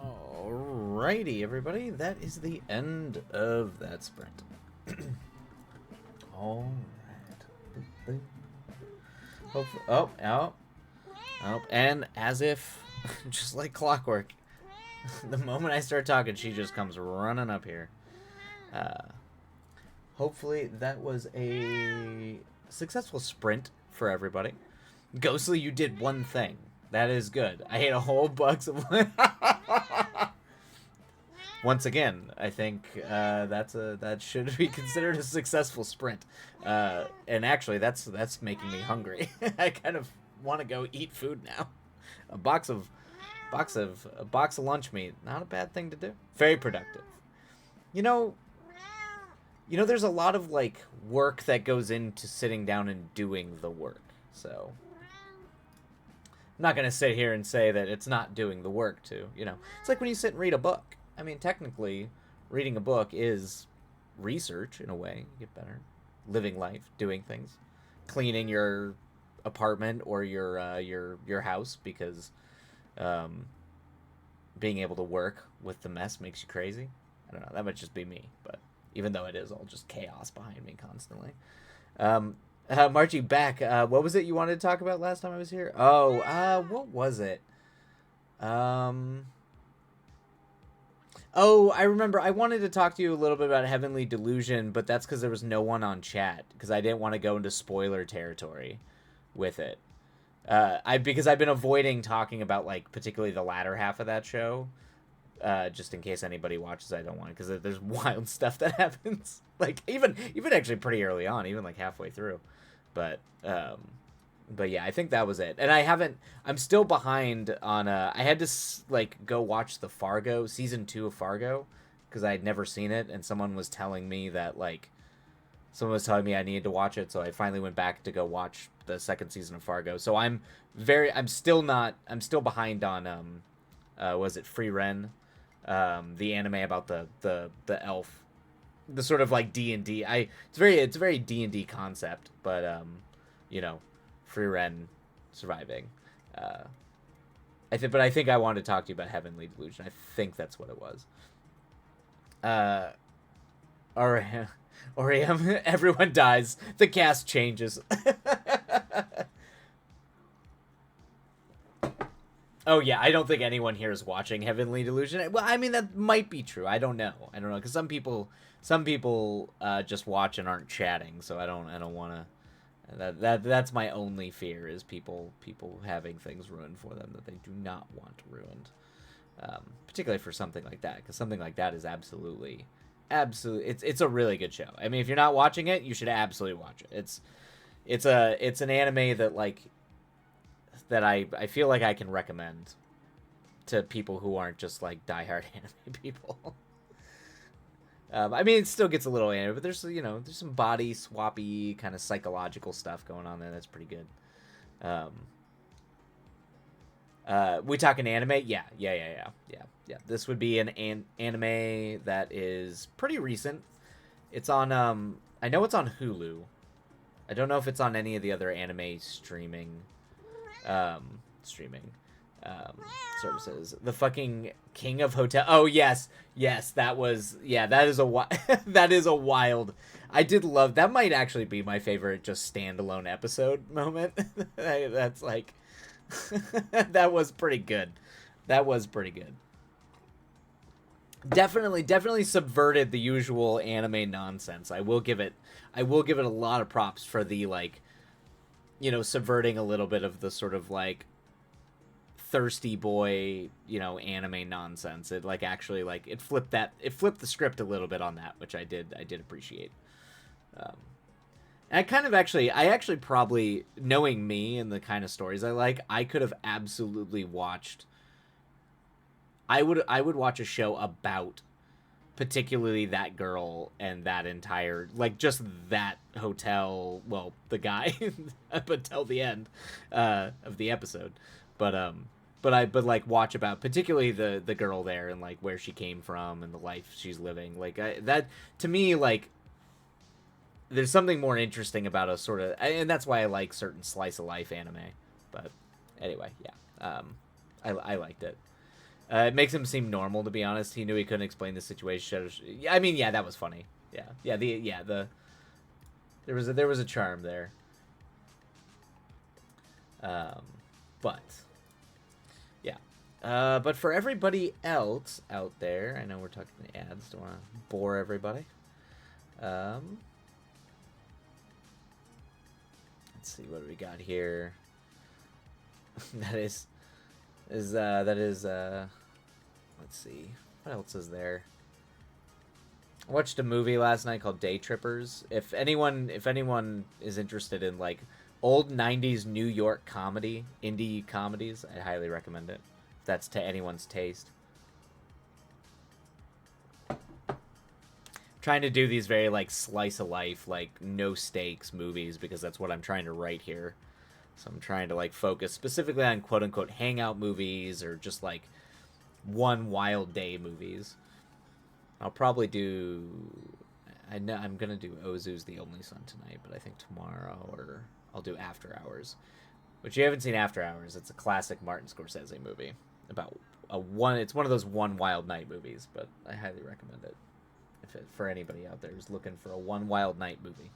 Alrighty, everybody, that is the end of that sprint. Alright. Oh, and as if, just like clockwork, the moment I start talking, she just comes running up here. Hopefully that was a successful sprint for everybody. Ghostly, you did one thing. That is good. I ate a whole box of... Once again, I think that should be considered a successful sprint. And actually, that's making me hungry. I kind of want to go eat food now. A box of lunch meat, not a bad thing to do. Very productive. You know, there's a lot of like work that goes into sitting down and doing the work. So I'm not gonna sit here and say that it's not doing the work too. It's like when you sit and read a book. I mean, technically, reading a book is research in a way. You get better, living life, doing things, cleaning your apartment or your house because being able to work with the mess makes you crazy. I don't know. That might just be me, but even though it is all just chaos behind me constantly. Marchie, back. What was it you wanted to talk about last time I was here? Oh, what was it? Oh, I remember. I wanted to talk to you a little bit about Heavenly Delusion, but that's because there was no one on chat, because I didn't want to go into spoiler territory with it. Because I've been avoiding talking about, like, particularly the latter half of that show, just in case anybody watches. I don't want it, because there's wild stuff that happens. Like, even actually pretty early on, even, like, halfway through. But yeah, I think that was it. And I'm still behind on, I had to, like, go watch the Fargo, season 2 of Fargo, because I had never seen it, and someone was telling me that, like, I needed to watch it, so I finally went back to go watch the second season of Fargo. So I'm still behind on, was it Free Ren? The anime about the elf, the sort of like D&D. It's a very D&D concept, but, Free Ren surviving. I think I wanted to talk to you about Heavenly Delusion. I think that's what it was. Oriam, everyone dies. The cast changes. Oh yeah, I don't think anyone here is watching Heavenly Delusion. Well, I mean that might be true. I don't know, because some people just watch and aren't chatting. So I don't want to. That's my only fear, is people having things ruined for them that they do not want ruined, particularly for something like that, because something like that is absolutely it's a really good show. I mean, if you're not watching it, you should absolutely watch it. It's an anime that I feel like I can recommend to people who aren't just like diehard anime people. I mean, it still gets a little anime, but there's some body swappy kind of psychological stuff going on there that's pretty good. We talking anime? Yeah. This would be an anime that is pretty recent. It's on I know it's on Hulu. I don't know if it's on any of the other anime streaming services. The fucking King of Hotel. Oh yes, that is that is a wild. I did love that. Might actually be my favorite just standalone episode moment. That's like that was pretty good. Definitely subverted the usual anime nonsense. I will give it a lot of props for the, like, subverting a little bit of the sort of like thirsty boy, anime nonsense. It like actually like it flipped the script a little bit on that, which I did appreciate. And I actually probably, knowing me and the kind of stories I like, I could have absolutely watched. I would watch a show about particularly that girl and that entire, like, just that hotel, well, the guy up until the end of the episode, but like watch about particularly the girl there and like where she came from and the life she's living. Like, that to me, like, there's something more interesting about a sort of, and that's why I like certain slice of life anime. But anyway, yeah, I liked it. It makes him seem normal, to be honest. He knew he couldn't explain the situation. I mean, yeah, that was funny. Yeah. There was a charm there. But yeah. But for everybody else out there, I know we're talking the ads. Don't want to bore everybody. Let's see what we got here. that is let's see. What else is there? I watched a movie last night called Day Trippers. If anyone is interested in like old 90s New York comedy, indie comedies, I highly recommend it. If that's to anyone's taste. Trying to do these very like slice of life, like no stakes movies because that's what I'm trying to write here. So I'm trying to like focus specifically on quote unquote hangout movies or just like one wild day movies. I'll probably do. I know I'm gonna do Ozu's The Only Son tonight, but I think tomorrow or I'll do After Hours, which you haven't seen. After Hours, it's a classic Martin Scorsese movie about a one. It's one of those one wild night movies, but I highly recommend it for anybody out there who's looking for a one wild night movie.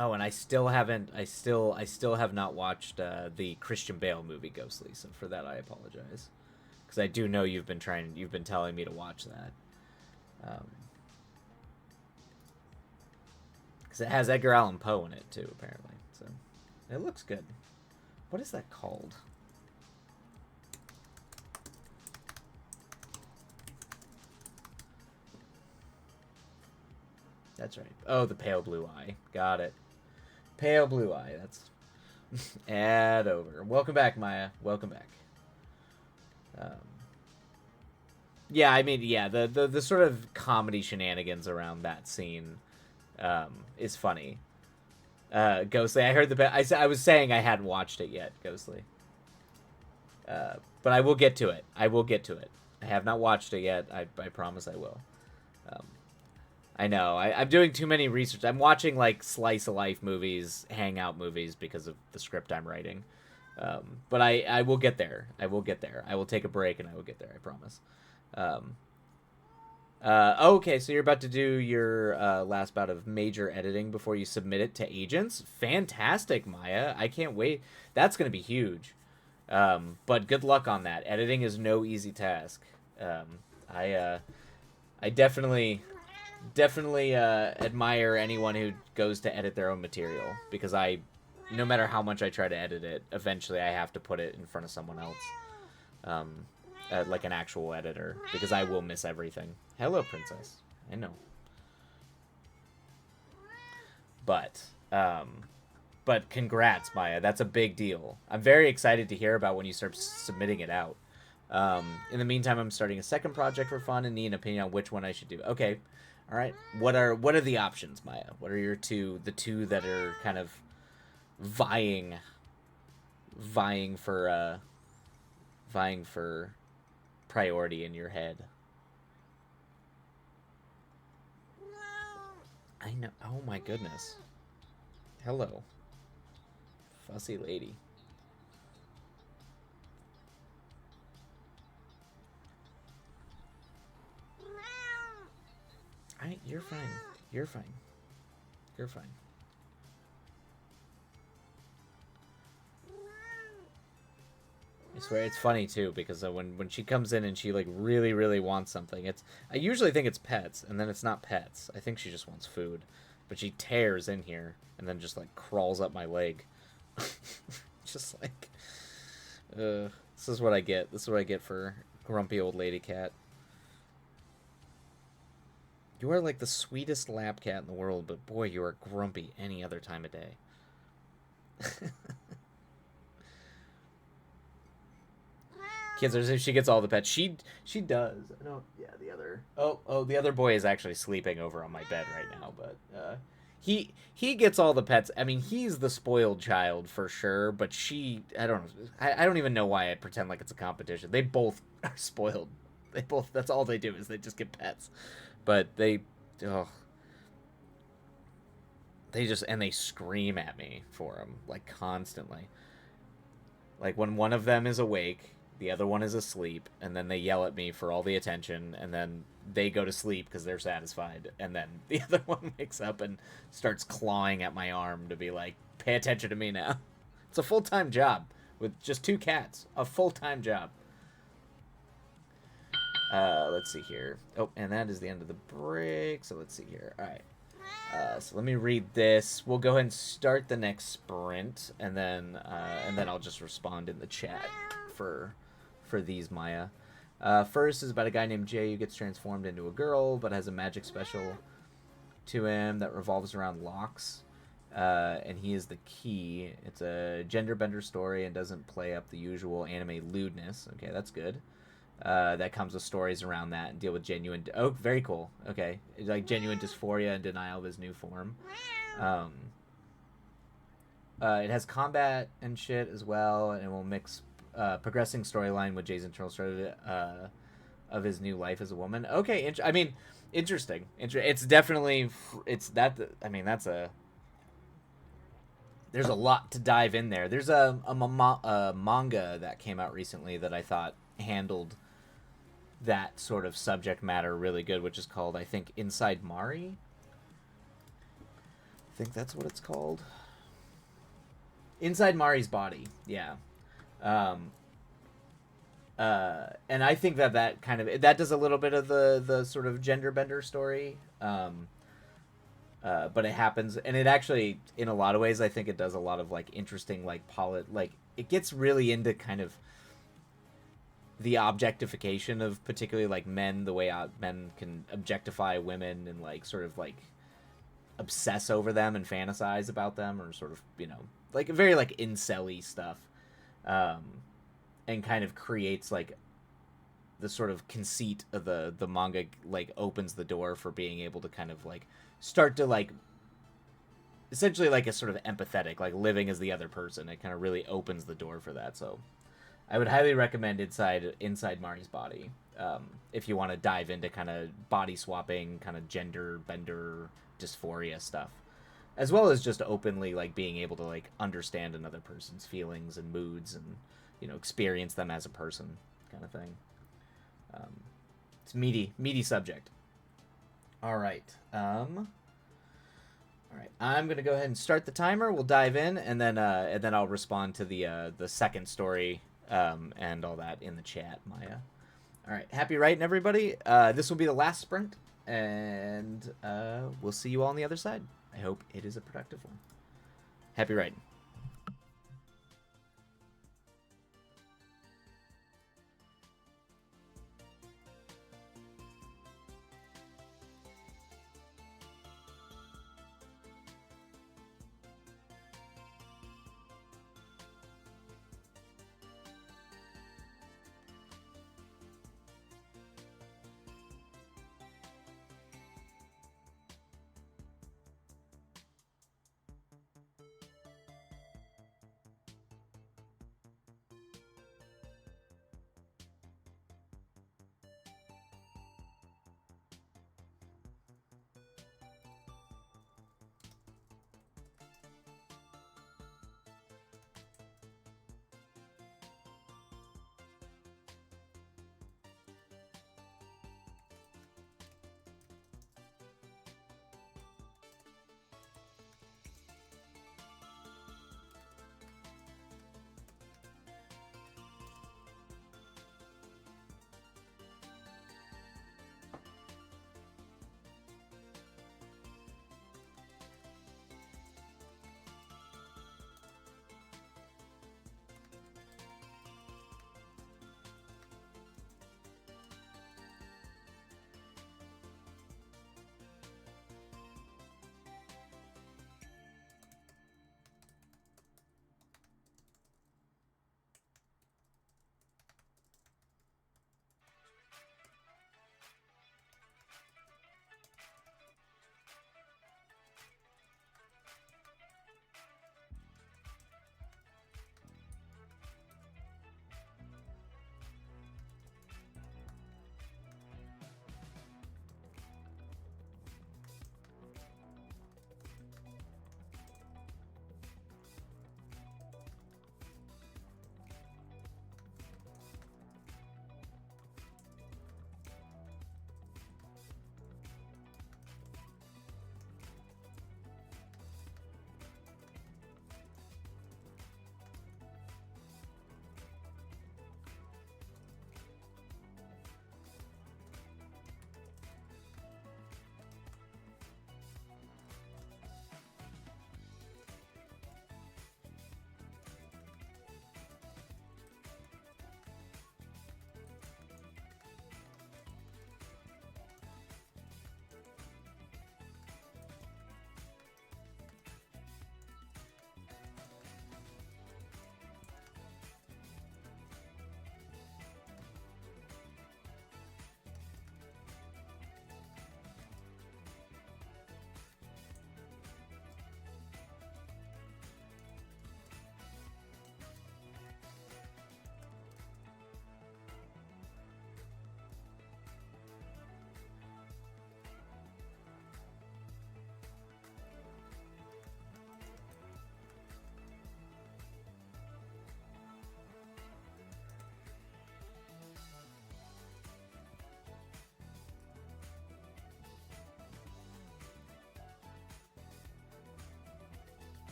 Oh, and I still have not watched the Christian Bale movie Ghostly, so for that I apologize, because I do know you've been telling me to watch that, because it has Edgar Allan Poe in it too, apparently. So it looks good. What is that called? That's right. Oh, The Pale Blue Eye. Got it. Pale Blue Eye. That's add over. Welcome back, Maya. Welcome back. Yeah, I mean, yeah, the sort of comedy shenanigans around that scene is funny. Ghostly, I heard I was saying I hadn't watched it yet, Ghostly. But I will get to it. I have not watched it yet. I promise I will. I know. I'm doing too many research. I'm watching like slice of life movies, hangout movies because of the script I'm writing. But I will get there. I will take a break and I will get there. I promise. Okay, so you're about to do your last bout of major editing before you submit it to agents. Fantastic, Maya. I can't wait. That's going to be huge. But good luck on that. Editing is no easy task. I definitely admire anyone who goes to edit their own material, because no matter how much I try to edit it, eventually I have to put it in front of someone else, like an actual editor, because I will miss everything. Hello, princess. I know. But congrats, Maya. That's a big deal. I'm very excited to hear about when you start submitting it out. In the meantime, I'm starting a second project for fun and need an opinion on which one I should do. Okay. All right. What are the options, Maya? What are the two that are kind of vying for priority in your head? I know. Oh my goodness. Hello. Fussy lady. You're fine. You're fine. You're fine. I swear it's funny too, because when she comes in and she like really really wants something, I usually think it's pets, and then it's not pets. I think she just wants food, but she tears in here and then just like crawls up my leg. Just like, this is what I get. This is what I get for grumpy old lady cat. You are like the sweetest lap cat in the world, but boy, you are grumpy any other time of day. Kids are as if she gets all the pets. She does. I don't. Yeah, the other. The other boy is actually sleeping over on my bed right now, but he gets all the pets. I mean, he's the spoiled child for sure, but I don't know. I don't even know why I pretend like it's a competition. They both are spoiled. That's all they do is they just get pets. But they scream at me for them, like, constantly. Like, when one of them is awake, the other one is asleep, and then they yell at me for all the attention, and then they go to sleep because they're satisfied, and then the other one wakes up and starts clawing at my arm to be like, pay attention to me now. It's a full-time job with just 2 cats. A full-time job. Let's see here. Oh, and that is the end of the break. So let's see here. All right. So let me read this. We'll go ahead and start the next sprint, and then I'll just respond in the chat for these, Maya. First is about a guy named Jay who gets transformed into a girl, but has a magic special to him that revolves around locks. And he is the key. It's a gender bender story and doesn't play up the usual anime lewdness. Okay, that's good. That comes with stories around that and deal with genuine. Oh, very cool. Okay, it's like genuine dysphoria and denial of his new form. Um, it has combat and shit as well, and it will mix progressing storyline with Jay's internal story of his new life as a woman. Okay, I mean, interesting. It's definitely it's that. I mean, that's a there's a lot to dive in there. There's a manga that came out recently that I thought handled that sort of subject matter really good, which is called, I think, Inside Mari. I think that's what it's called. Inside Mari's Body. Yeah. Um, and I think that kind of that does a little bit of the sort of gender bender story. But it happens, and it actually, in a lot of ways, I think it does a lot of like interesting, like like it gets really into kind of the objectification of particularly like men, the way men can objectify women and like sort of like obsess over them and fantasize about them, or sort of, you know, like very like incel-y stuff, um, and kind of creates like the sort of conceit of the manga, like opens the door for being able to kind of like start to like essentially like a sort of empathetic, like living as the other person. It kind of really opens the door for that. So I would highly recommend Inside Mari's Body, if you want to dive into kind of body swapping, kind of gender bender dysphoria stuff, as well as just openly like being able to like understand another person's feelings and moods, and, you know, experience them as a person, kind of thing. Um, it's meaty subject. All right. All right. I'm gonna go ahead and start the timer. We'll dive in, and then I'll respond to the second story, and all that in the chat, Maya. All right. Happy writing, everybody. This will be the last sprint, and we'll see you all on the other side. I hope it is a productive one. Happy writing.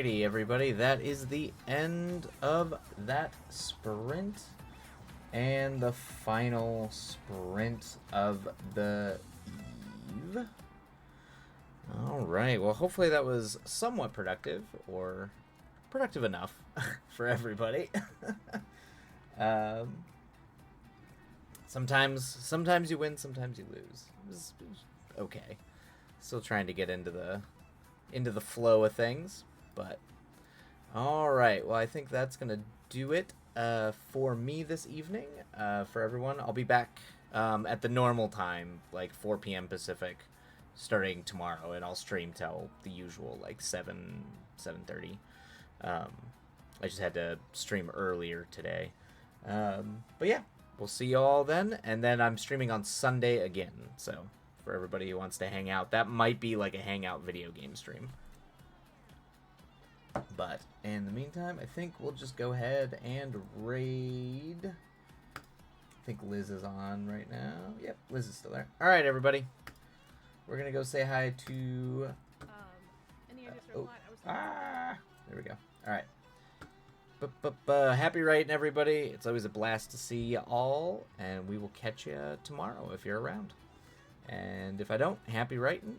Alrighty, everybody. That is the end of that sprint. And the final sprint of the eve. Alright, well, hopefully that was somewhat productive, or productive enough for everybody. Sometimes you win, sometimes you lose. It was okay. Still trying to get into the flow of things, but alright, well, I think that's gonna do it for me this evening. For everyone, I'll be back at the normal time, like 4 p.m. Pacific, starting tomorrow, and I'll stream till the usual, like 7:30. I just had to stream earlier today. But yeah, we'll see you all then, and then I'm streaming on Sunday again, so for everybody who wants to hang out, that might be like a hangout video game stream. But in the meantime, I think we'll just go ahead and raid. I think Liz is on right now. Yep, Liz is still there. Alright, everybody. We're going to go say hi to... there we go. Alright. Happy writing, everybody. It's always a blast to see you all, and we will catch you tomorrow if you're around. And if I don't, happy writing.